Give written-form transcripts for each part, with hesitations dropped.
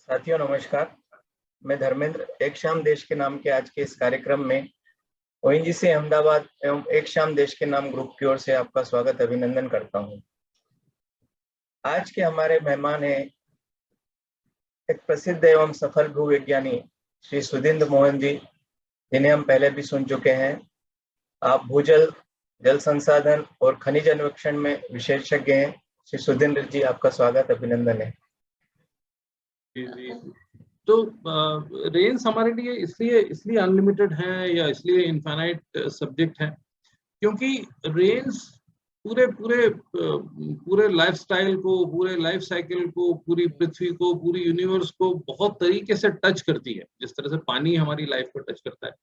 साथियों नमस्कार। मैं धर्मेंद्र एक शाम देश के नाम के आज के इस कार्यक्रम में ओएनजीसी अहमदाबाद एवं एक शाम देश के नाम ग्रुप की ओर से आपका स्वागत अभिनंदन करता हूं। आज के हमारे मेहमान हैं एक प्रसिद्ध एवं सफल भूवैज्ञानी श्री सुधींद्र मोहन जी, जिन्हें हम पहले भी सुन चुके हैं। आप भूजल, जल संसाधन और खनिज अन्वेषण में विशेषज्ञ हैं। श्री सुधींद्र जी, आपका स्वागत अभिनंदन है। जी। तो रेंज हमारे लिए इसलिए अनलिमिटेड है या इसलिए इनफाइनाइट सब्जेक्ट है क्योंकि रेंज पूरे लाइफस्टाइल को, पूरे लाइफ साइकिल को, पूरी पृथ्वी को, पूरी यूनिवर्स को बहुत तरीके से टच करती है, जिस तरह से पानी हमारी लाइफ को टच करता है।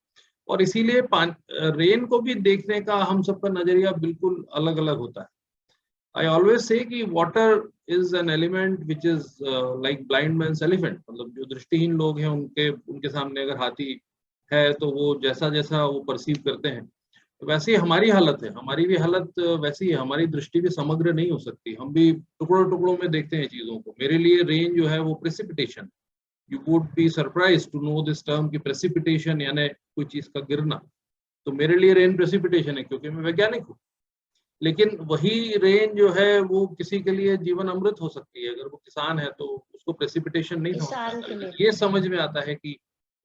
और इसीलिए रेन को भी देखने का हम सबका नजरिया बिल्कुल अलग अलग होता है। I always say कि water is an element which is like blind man's elephant। मतलब जो दृष्टिहीन लोग हैं उनके सामने अगर हाथी है तो वो जैसा वो परसीव करते हैं, तो वैसे ही हमारी हालत है। हमारी भी हालत वैसी है, हमारी दृष्टि भी समग्र नहीं हो सकती। हम भी टुकड़ों में देखते हैं चीजों को। मेरे लिए रेन जो है वो precipitation, you would be surprise to know this term कि प्रेसिपिटेशन यानी कोई चीज का गिरना। तो मेरे लिए रेन प्रेसिपिटेशन है क्योंकि मैं वैज्ञानिक हूँ। लेकिन वही रेन जो है वो किसी के लिए जीवन अमृत हो सकती है। अगर वो किसान है तो उसको प्रेसिपिटेशन नहीं समझ, ये समझ में आता है कि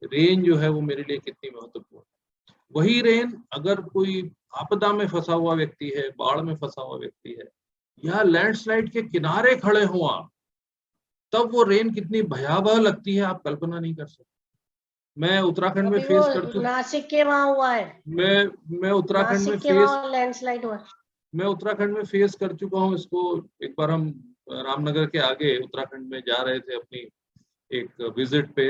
रेन जो है वो मेरे लिए कितनी महत्वपूर्ण है। वही रेन अगर कोई आपदा में फंसा हुआ व्यक्ति है, बाढ़ में फंसा हुआ व्यक्ति है, या लैंडस्लाइड के किनारे खड़े हो आप, तब वो रेन कितनी भयावह लगती है आप कल्पना नहीं कर सकते। मैं उत्तराखंड में फेस कर चुका, नासिक के वहां हुआ है। मैं उत्तराखंड में लैंडस्लाइड हुआ। मैं उत्तराखंड में फेस कर चुका हूँ इसको। एक बार हम रामनगर के आगे उत्तराखंड में जा रहे थे अपनी एक विजिट पे,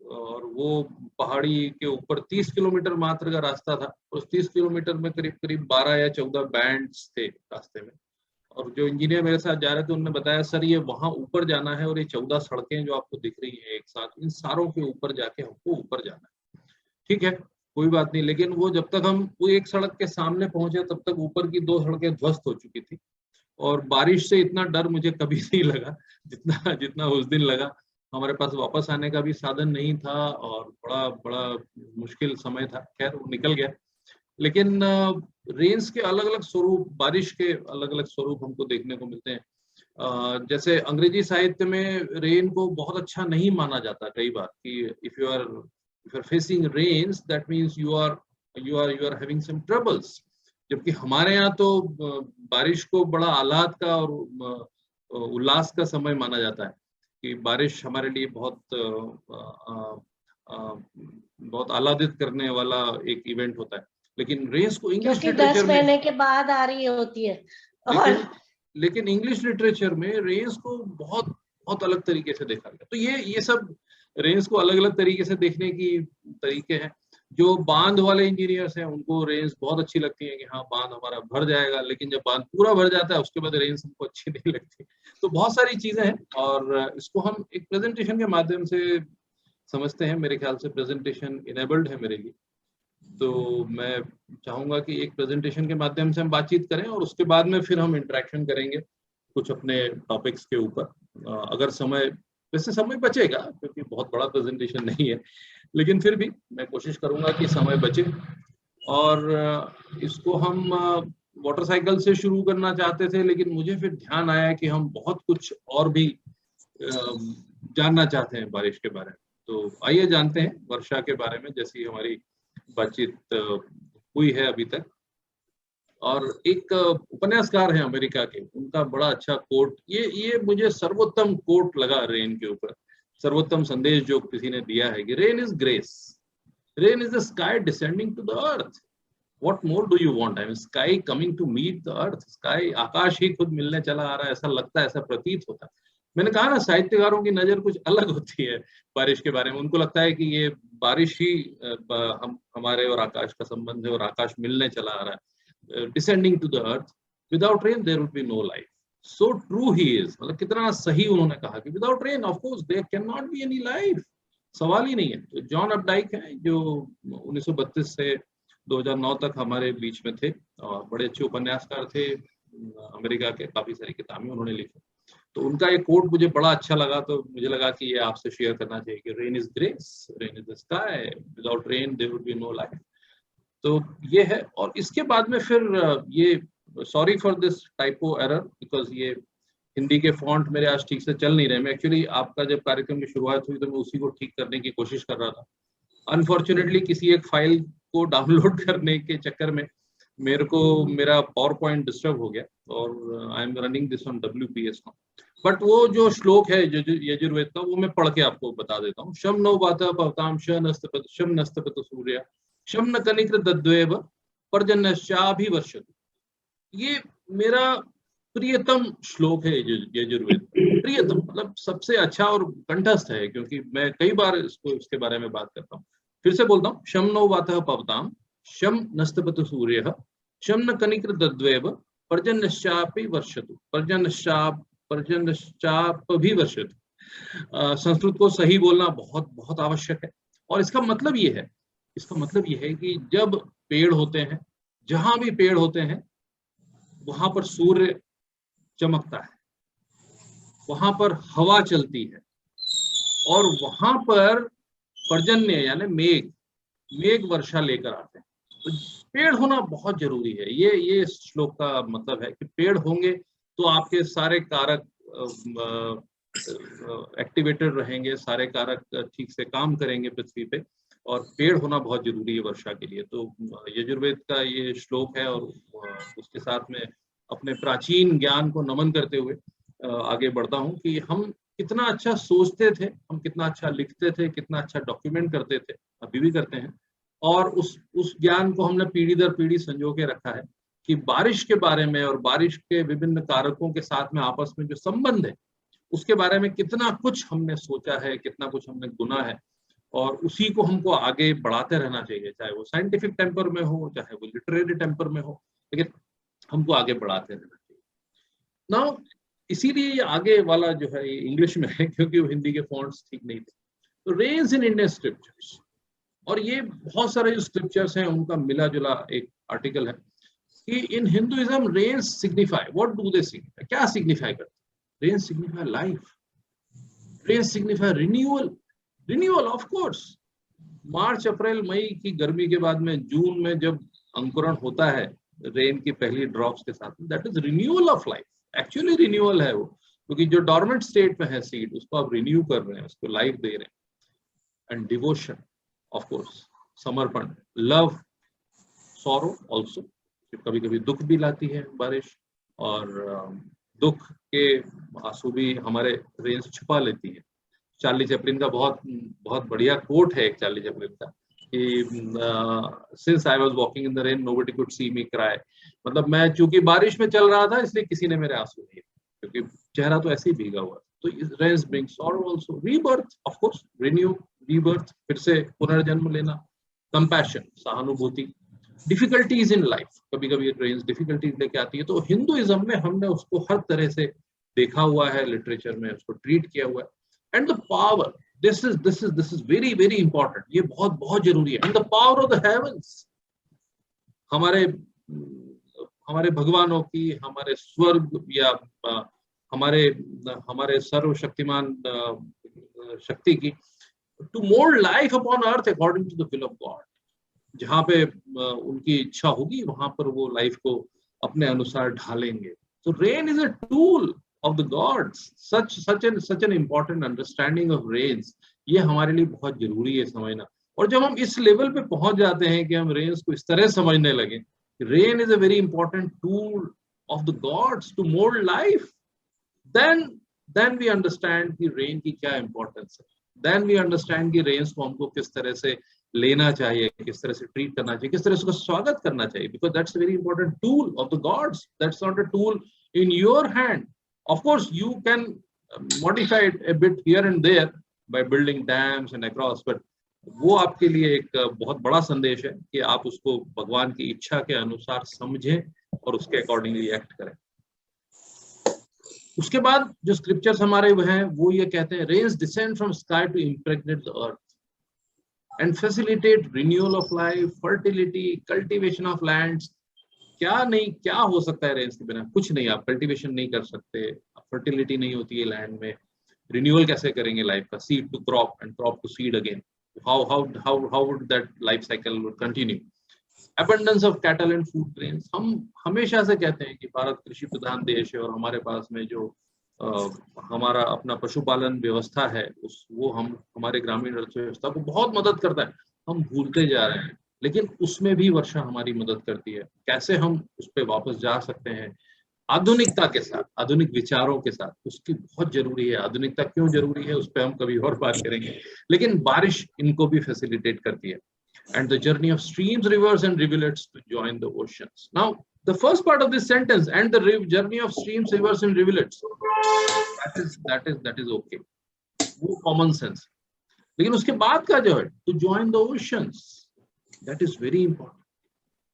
और वो पहाड़ी के ऊपर 30 किलोमीटर मात्र का रास्ता था। उस 30 किलोमीटर में करीब 12 या 14 बैंड्स थे रास्ते में। और जो इंजीनियर मेरे साथ जा रहे थे उन्होंने बताया, सर ये वहां ऊपर जाना है और ये 14 सड़कें जो आपको दिख रही है एक साथ, इन सारों के ऊपर जाके हमको ऊपर जाना है। ठीक है, कोई बात नहीं। लेकिन वो जब तक हम वो एक सड़क के सामने पहुंचे तब तक ऊपर की 2 सड़कें ध्वस्त हो चुकी थी। और बारिश से इतना डर मुझे कभी नहीं लगा जितना उस दिन लगा। हमारे पास वापस आने का भी साधन नहीं था और बड़ा मुश्किल समय था। खैर वो निकल गया। लेकिन रेन्स के अलग अलग स्वरूप, बारिश के अलग अलग स्वरूप हमको देखने को मिलते हैं। जैसे अंग्रेजी साहित्य में रेन को बहुत अच्छा नहीं माना जाता कई बार कि if you are facing rains that means you are having some troubles। जबकि हमारे यहाँ तो बारिश को बड़ा आह्लाद का और उल्लास का समय माना जाता है कि बारिश हमारे लिए बहुत आह्लादित करने वाला एक इवेंट होता है। लेकिन रेन्स को इंग्लिश लिटरेचर में 10 महीने के बाद आ रही होती है। लेकिन इंग्लिश लिटरेचर में रेन्स को बहुत अलग तरीके से देखा गया। तो ये सब रेन्स को अलग अलग तरीके से देखने की तरीके हैं। जो बांध वाले इंजीनियर्स हैं उनको रेन्स बहुत अच्छी लगती है कि हाँ बांध हमारा भर जाएगा, लेकिन जब बांध पूरा भर जाता है उसके बाद रेन्स हमको अच्छी नहीं लगती। तो बहुत सारी चीजें हैं और इसको हम एक प्रेजेंटेशन के माध्यम से समझते हैं। मेरे ख्याल से प्रेजेंटेशन इनेबल्ड है मेरे लिए, तो मैं चाहूंगा कि एक प्रेजेंटेशन के माध्यम से हम बातचीत करें और उसके बाद में फिर हम इंटरेक्शन करेंगे कुछ अपने टॉपिक्स के ऊपर। अगर वैसे समय बचेगा क्योंकि बहुत बड़ा प्रेजेंटेशन नहीं है, लेकिन फिर भी मैं कोशिश करूंगा कि समय बचे। और इसको हम वाटर साइकिल से शुरू करना चाहते थे, लेकिन मुझे फिर ध्यान आया कि हम बहुत कुछ और भी जानना चाहते हैं बारिश के बारे में। तो आइए जानते हैं वर्षा के बारे में, जैसी हमारी बातचीत हुई है अभी तक। और एक उपन्यासकार है अमेरिका के, उनका बड़ा अच्छा कोट, ये मुझे सर्वोत्तम कोट लगा रेन के ऊपर, सर्वोत्तम संदेश जो किसी ने दिया है कि rain is grace, rain is the sky descending to the earth, what more do you want. I mean sky coming to meet the earth, sky, आकाश ही खुद मिलने चला आ रहा है, ऐसा लगता है, ऐसा प्रतीत होता है। मैंने कहा ना, साहित्यकारों की नजर कुछ अलग होती है बारिश के बारे में। उनको लगता है कि ये बारिश ही हमारे और आकाश का संबंध है और आकाश मिलने चला आ रहा है, descending to the earth, without rain there would be no life. So true he is, मतलब कितना सही उन्होंने कहा कि without rain of course there can not be any life, सवाल ही नहीं है। तो जॉन अपडाइक है जो 1932 से 2009 तक हमारे बीच में थे और बड़े अच्छे उपन्यासकार थे अमेरिका के, काफी सारी किताबें उन्होंने लिखी। तो उनका एक कोट मुझे बड़ा अच्छा लगा, तो मुझे लगा कि ये आपसे शेयर करना चाहिए कि rain is grace, rain is the sky, without rain there would be no life. तो ये है। और इसके बाद में फिर ये, sorry for this typo error, because ये हिंदी के फॉन्ट मेरे आज ठीक से चल नहीं रहे। मैं एक्चुअली आपका जब कार्यक्रम की शुरुआत हुई तो मैं उसी को ठीक करने की कोशिश कर रहा था। अनफॉर्चुनेटली किसी एक फाइल को डाउनलोड करने के चक्कर में मेरे को मेरा पावर पॉइंट डिस्टर्ब हो गया, और I am running this on WPS now. But वो जो श्लोक है यजुर्वेद का, वो मैं पढ़ के आपको बता देता हूँ। शम नो बाता पवताम शम नस्तपत सूर्य शम न कनिक्र दद्वेव पर्जन्यश्चाभिवर्षतु। ये मेरा प्रियतम श्लोक है यजुर्वेद। प्रियतम मतलब सबसे अच्छा और कंठस्थ है, क्योंकि मैं कई बार इसके बारे में बात करता हूँ। फिर से बोलता हूँ, शम नो वातः पवताम शम नस्तपत सूर्यः शम न कनिक्र दद्वेव पर्जन्यश्चापि वर्षतु पर्जन्यश्चापभिवर्षतु। संस्कृत को सही बोलना बहुत बहुत आवश्यक है। और इसका मतलब ये है, कि जब पेड़ होते हैं, जहां भी पेड़ होते हैं, वहां पर सूर्य चमकता है, वहां पर हवा चलती है, और वहां पर पर्जन्य यानी मेघ वर्षा लेकर आते हैं। तो पेड़ होना बहुत जरूरी है। ये श्लोक का मतलब है कि पेड़ होंगे तो आपके सारे कारक एक्टिवेटेड रहेंगे, सारे कारक ठीक से काम करेंगे पृथ्वी पे, और पेड़ होना बहुत जरूरी है वर्षा के लिए। तो यजुर्वेद का ये श्लोक है, और उसके साथ में अपने प्राचीन ज्ञान को नमन करते हुए आगे बढ़ता हूँ कि हम कितना अच्छा सोचते थे, हम कितना अच्छा लिखते थे, कितना अच्छा डॉक्यूमेंट करते थे, अभी भी करते हैं। और उस ज्ञान को हमने पीढ़ी दर पीढ़ी संजो के रखा है कि बारिश के बारे में और बारिश के विभिन्न कारकों के साथ में आपस में जो संबंध है, उसके बारे में कितना कुछ हमने सोचा है, कितना कुछ हमने गुना है, और उसी को हमको आगे बढ़ाते रहना चाहिए, चाहे वो साइंटिफिक टेम्पर में हो, चाहे वो लिटरेरी टेम्पर में हो, लेकिन हमको आगे बढ़ाते रहना चाहिए। नाउ इसीलिए ये आगे वाला जो है इंग्लिश में है, क्योंकि वो हिंदी के फॉन्ट्स ठीक नहीं थे। तो रेन्स इन इंडियन स्क्रिप्चर्स, और ये बहुत सारे जो स्क्रिप्चर्स हैं उनका मिला जुला एक आर्टिकल है कि in Hinduism rains signify, what do they signify, क्या सिग्निफाई करते हैं? Rains signify life, rains signify renewal of course. मार्च अप्रैल मई की गर्मी के बाद में जून में जब अंकुरण होता है रेन की पहली ड्रॉप्स के साथ, that is renewal of life. Actually renewal है वो, क्योंकि जो डॉर्मेंट स्टेट में है सीड, उसको आप रिन्यू कर रहे हैं, उसको लाइफ दे रहे हैं। एंड डिवोशन ऑफ कोर्स, समर्पण, लव, सॉरो ऑल्सो, कभी कभी दुख भी लाती है बारिश, और दुख के आंसू भी हमारे रेन्स छुपा लेती है। चार्ली चैपलिन का बहुत बढ़िया कोट है एक चार्ली चैपलिन का कि since I was walking in the rain nobody could see me cry. मतलब मैं चूंकि बारिश में चल रहा था इसलिए किसी ने मेरे आंसू नहीं, क्योंकि चेहरा तो ऐसे ही भीगा हुआ। तो rains bring sorrow also, rebirth of course, renew, rebirth, फिर से पुनर्जन्म लेना, कंपैशन, सहानुभूति, डिफिकल्टीज इन लाइफ, कभी कभी रेन्स डिफिकल्टीज लेके आती है। तो हिंदुइज्म में हमने उसको हर तरह से देखा हुआ है, लिटरेचर में उसको ट्रीट किया हुआ है। And the power, this is very important, ये बहुत जरूरी है। And the power of the heavens, हमारे भगवानों की, हमारे स्वर्ग या हमारे सर्वशक्तिमान शक्ति की, to mold life upon earth according to the will of God। जहाँ पे उनकी इच्छा होगी वहां पर वो लाइफ को अपने अनुसार ढालेंगे। So rain is a tool of the gods, such an important understanding of rains, ये हमारे लिए बहुत जरूरी है समझना। और जब हम इस लेवल पे पहुंच जाते हैं कि हम रेन्स को इस तरह समझने लगे, rain is a very important tool of the gods to mould life, then we understand कि रेन की क्या इंपॉर्टेंस है, then we understand कि रेन्स को हमको किस तरह से लेना चाहिए, किस तरह से ट्रीट करना चाहिए, किस तरह से उसका स्वागत करना चाहिए, because that's a very important tool of the gods, that's not a tool in your hand। Of course, you can modify it a bit here and there by building dams and across, but वो आपके लिए एक बहुत बड़ा संदेश है कि आप उसको भगवान की इच्छा के अनुसार समझें और उसके अकॉर्डिंगली एक्ट करें। उसके बाद जो स्क्रिप्चर्स हमारे वो हैं, वो ये कहते हैं, rains descend from sky to impregnate the earth and facilitate renewal of life, fertility, cultivation of lands. क्या हो सकता है रेन्स के बिना? कुछ नहीं। आप कल्टीवेशन नहीं कर सकते, आप फर्टिलिटी नहीं होती है लैंड में, रिन्यूअल कैसे करेंगे लाइफ का, seed to crop and crop to seed again, how would that life cycle would continue. Abundance of cattle and food grains. हम हमेशा से कहते हैं कि भारत कृषि प्रधान देश है और हमारे पास में जो हमारा अपना पशुपालन व्यवस्था है वो हमारे ग्रामीण अर्थव्यवस्था को बहुत मदद करता है। हम भूलते जा रहे हैं, लेकिन उसमें भी वर्षा हमारी मदद करती है। कैसे हम उस पर वापस जा सकते हैं आधुनिकता के साथ, आधुनिक विचारों के साथ, उसकी बहुत जरूरी है। आधुनिकता क्यों जरूरी है उस पर हम कभी और बात करेंगे, लेकिन बारिश इनको भी फैसिलिटेट करती है। And the journey of streams, rivers and rivulets to join the oceans. Now, the first part of this sentence, and the journey of streams, rivers and rivulets, that is okay. वो common sense. लेकिन उसके बाद का जो है, to join the oceans, that is very important.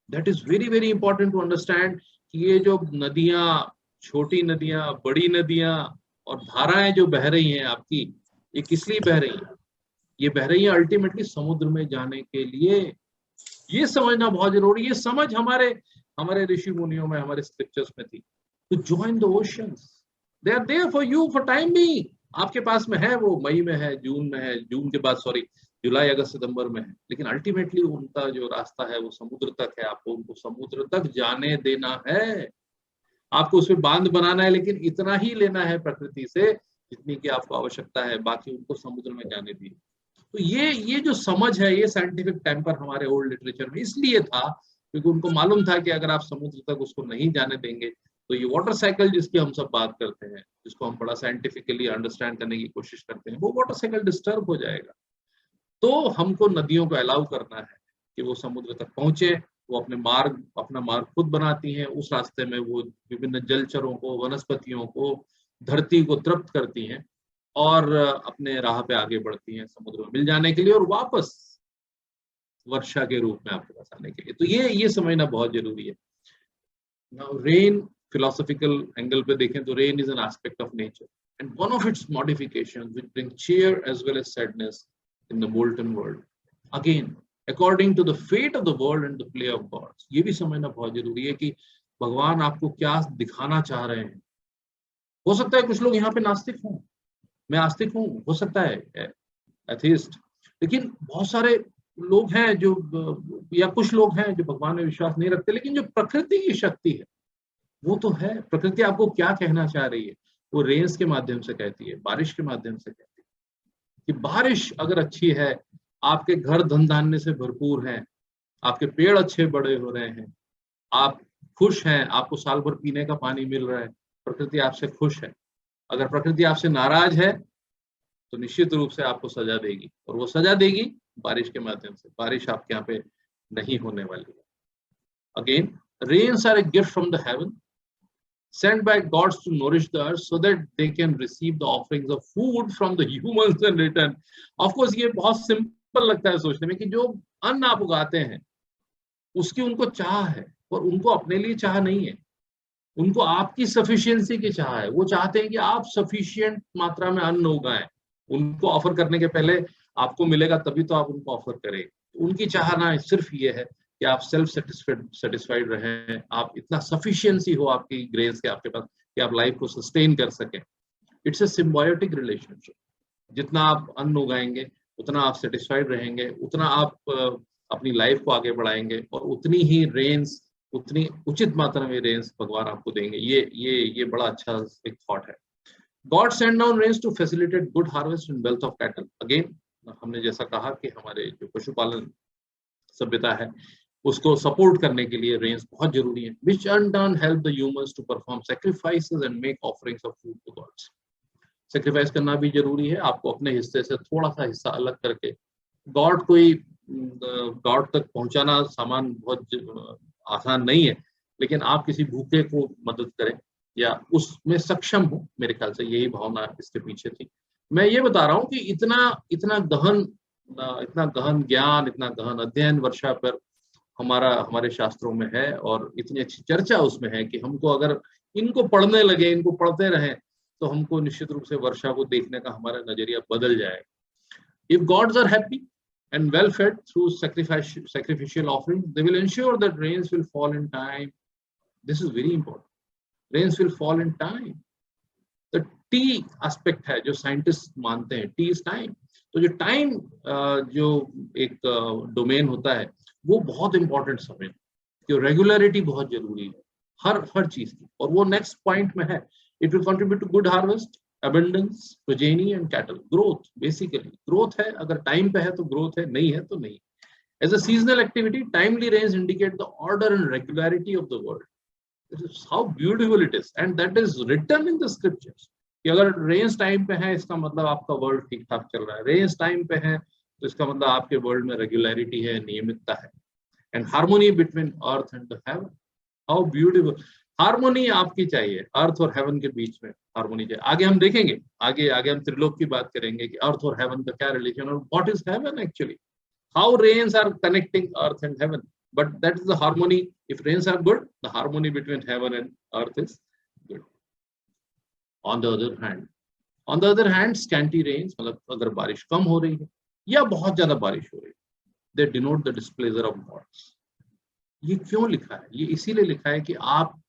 That is very very important to understand कि ये जो नदियां, छोटी नदियां, बड़ी नदियां और धाराएं जो बह रही हैं आपकी, ये किस लिए बह रही हैं? ये बह रही है अल्टीमेटली समुद्र में जाने के लिए। ये समझना बहुत जरूरी है। ये समझ हमारे ऋषि मुनियों में, हमारे स्क्रिप्चर्स में थी। To join the oceans, they are there for you for time being. आपके पास में है, वो मई में है, जून में है, जून के बाद सॉरी जुलाई अगस्त सितंबर में है, लेकिन अल्टीमेटली उनका जो रास्ता है वो समुद्र तक है। आपको उनको समुद्र तक जाने देना है, आपको उसमें बांध बनाना है, लेकिन इतना ही लेना है प्रकृति से जितनी की आपको आवश्यकता है, बाकी उनको समुद्र में जाने दी। तो ये जो समझ है, ये साइंटिफिक टेम्पर हमारे ओल्ड लिटरेचर में इसलिए था क्योंकि उनको मालूम था कि अगर आप समुद्र तक उसको नहीं जाने देंगे तो ये वाटर साइकिल जिसकी हम सब बात करते हैं, जिसको हम बड़ा साइंटिफिकली अंडरस्टैंड करने की कोशिश करते हैं, वो वाटर साइकिल डिस्टर्ब हो जाएगा। तो हमको नदियों को अलाउ करना है कि वो समुद्र तक पहुंचे, वो अपना मार्ग खुद बनाती हैं। उस रास्ते में वो विभिन्न जलचरों को, वनस्पतियों को, धरती को तृप्त करती हैं और अपने राह पे आगे बढ़ती हैं समुद्र में मिल जाने के लिए और वापस वर्षा के रूप में आपके पास आने के लिए। तो ये समझना बहुत जरूरी है। नाउ रेन, फिलोसॉफिकल एंगल पे देखें तो rain is an aspect of nature and one of its modifications which bring cheer as well as sadness in the molten world, again according to the fate of the world and the play of gods. ये भी समझना बहुत जरूरी है कि भगवान आपको क्या दिखाना चाह रहे हैं। हो सकता है कुछ लोग यहाँ पे नास्तिक हों, मैं आस्तिक हूँ, हो सकता है एथीस्ट, लेकिन बहुत सारे लोग हैं जो, या कुछ लोग हैं जो भगवान में विश्वास नहीं रखते, लेकिन जो प्रकृति की शक्ति है वो तो है। प्रकृति आपको क्या कहना चाह रही है, वो रेन्स के माध्यम से कहती है, बारिश के माध्यम से कहती है कि बारिश अगर अच्छी है, आपके घर धन धान्य से भरपूर हैं, आपके पेड़ अच्छे बड़े हो रहे हैं, आप खुश हैं, आपको साल भर पीने का पानी मिल रहा है, प्रकृति आपसे खुश है। अगर प्रकृति आपसे नाराज है तो निश्चित रूप से आपको सजा देगी, और वो सजा देगी बारिश के माध्यम से। बारिश आपके यहाँ पे नहीं होने वाली है। Again, rains are a gift from the heaven sent by gods to nourish the earth so that they can receive the offerings of food from the humans in return. Of course, ये बहुत simple लगता है सोचने में कि जो अन्न आप उगाते हैं उसकी उनको चाह है, और उनको अपने लिए चाह नहीं है, उनको आपकी सफिशिएंसी की चाह है। वो चाहते हैं कि आप सफिशिएंट मात्रा में अन्न उगाएं। उनको ऑफर करने के पहले आपको मिलेगा तभी तो आप उनको ऑफर करें। उनकी चाहना सिर्फ ये है कि आप सेल्फ सेटिस्फाइड रहें, आप इतना सफिशिएंसी हो आपकी ग्रेस के आपके पास कि आप लाइफ को सस्टेन कर सकें। It's a symbiotic relationship. जितना आप अन्न उगाएंगे उतना आप सेटिस्फाइड रहेंगे, उतना आप अपनी लाइफ को आगे बढ़ाएंगे, और उतनी ही रेन्स, उतनी उचित मात्रा में रेन्स भगवान आपको देंगे। ये बड़ा अच्छा एक थॉट है। God sent down rains to facilitate good harvest and wealth of cattle. Again, हमने जैसा कहा कि हमारे जो पशुपालन सभ्यता है उसको सपोर्ट करने के लिए रेन्स बहुत जरूरी है। Which in turn help the humans to perform sacrifices and make offerings of food to gods. Sacrifice करना भी जरूरी है, आपको अपने हिस्से से थोड़ा सा हिस्सा अलग करके गॉड तक पहुंचाना सामान बहुत आसान नहीं है, लेकिन आप किसी भूखे को मदद करें या उसमें सक्षम हो, मेरे ख्याल से यही भावना इसके पीछे थी। मैं ये बता रहा हूँ कि इतना गहन ज्ञान, इतना गहन अध्ययन वर्षा पर हमारे शास्त्रों में है, और इतनी अच्छी चर्चा उसमें है कि हमको अगर इनको पढ़ने लगे, इनको पढ़ते रहें, तो हमको निश्चित रूप से वर्षा को देखने का हमारा नजरिया बदल जाएगा। If gods are happy and well fed through sacrificial offerings, they will ensure that rains will fall in time. This is very important. Rains will fall in time. तो टी एस्पेक्ट है जो साइंटिस्ट मानते हैं, T is time. तो जो time जो एक domain होता है वो बहुत इंपॉर्टेंट समय, कि रेगुलरिटी बहुत जरूरी है हर चीज की। और वो नेक्स्ट पॉइंट में है, it will contribute to good harvest, abundance, progeny and cattle, growth, basically growth है, अगर टाइम पे है तो ग्रोथ है, नहीं है तो नहीं। As a seasonal activity, timely rains indicate the order and regularity of the world. This is how beautiful it is, and that is written in the scriptures. कि अगर रेन्स टाइम पे है इसका मतलब आपका वर्ल्ड ठीक ठाक चल रहा है, रेन्स टाइम पे है तो इसका मतलब आपके वर्ल्ड में रेगुलरिटी है, नियमितता है, and harmony between earth and the haven. How beautiful, harmony आपकी चाहिए, अर्थ और हेवन के बीच में हार्मोनी चाहिए। आगे हम देखेंगे, आगे हम त्रिलोक की बात करेंगे कि अर्थ और हेवन का क्या रिलेशन, और what is heaven actually, how rains are connecting earth and heaven, but that is the harmony. If rains are good, the harmony between heaven and earth is good. On the other hand scanty rains, मतलब अगर बारिश कम हो रही है या बहुत ज्यादा बारिश हो रही है, they denote the displeasure of gods. ये क्यों लिखा है? ये इसीलिए लिखा है कि आप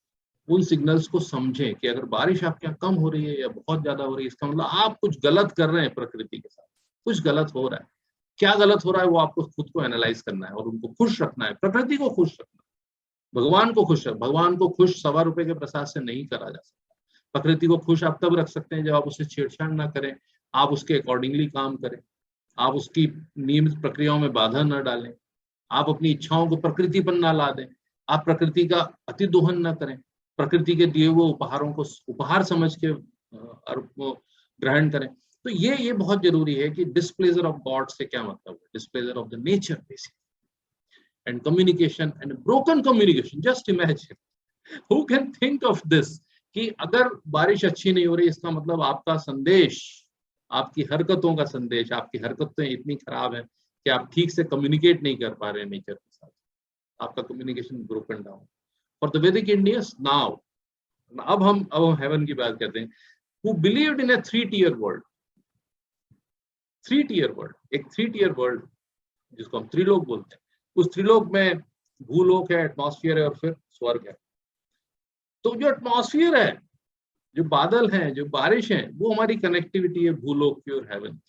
उन सिग्नल्स को समझें कि अगर बारिश आपके यहाँ कम हो रही है या बहुत ज्यादा हो रही है, इसका मतलब आप कुछ गलत कर रहे हैं प्रकृति के साथ, कुछ गलत हो रहा है। क्या गलत हो रहा है वो आपको खुद को एनालाइज करना है और उनको खुश रखना है, प्रकृति को खुश रखना है, भगवान को खुश रखना। भगवान को खुश ₹1.25 के प्रसाद से नहीं करा जा सकता। प्रकृति को खुश आप तब रख सकते हैं जब आप उससे छेड़छाड़ ना करें, आप उसके अकॉर्डिंगली काम करें, आप उसकी नियमित प्रक्रियाओं में बाधा न डालें, आप अपनी इच्छाओं को प्रकृति पर ना ला दें, आप प्रकृति का अति दोहन न करें, प्रकृति के दिए हुए उपहारों को उपहार समझ के ग्रहण करें। तो ये बहुत जरूरी है कि डिस्प्लेजर ऑफ गॉड से क्या मतलब है, displeasure of the nature basically, and communication and broken communication. Just imagine, who can think of this, कि अगर बारिश अच्छी नहीं हो रही इसका मतलब आपका संदेश, आपकी हरकतों का संदेश, आपकी हरकतें इतनी खराब है कि आप ठीक से कम्युनिकेट नहीं कर पा रहे हैं नेचर के साथ, आपका communication broken down. For the वैदिक इंडियंस नाउ, अब हम हेवन की बात करते हैं, who believed in a 3-tier world, 3-tier world, एक 3-tier world जिसको हम त्रिलोक बोलते हैं। उस त्रिलोक में भूलोक है, एटमॉस्फेयर है और फिर स्वर्ग है। तो जो एटमॉस्फेयर है, जो बादल हैं, जो बारिश है, वो हमारी कनेक्टिविटी है भूलोक की और हेवन की।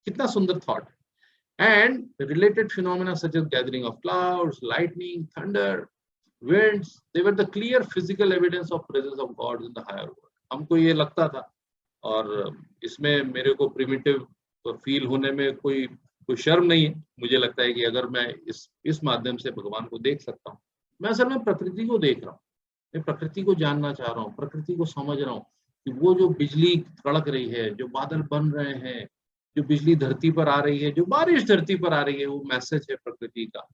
कितना सुंदर थॉट है। And related phenomena such as gathering of clouds, lightning, thunder, winds, they were the clear physical evidence of presence of God in the higher world. हमको ये लगता था, और इसमें मेरे को प्रिमिटिव फील होने में कोई शर्म नहीं है। मुझे लगता है कि अगर मैं इस माध्यम से भगवान को देख सकता हूँ, मैं असल में प्रकृति को देख रहा हूँ, मैं प्रकृति को जानना चाह रहा हूँ, प्रकृति को समझ रहा हूँ कि वो जो बिजली कड़क रही है, जो बादल बन रहे हैं, जो बिजली धरती पर आ रही है, जो बारिश धरती पर आ रही है, वो मैसेज है प्रकृति का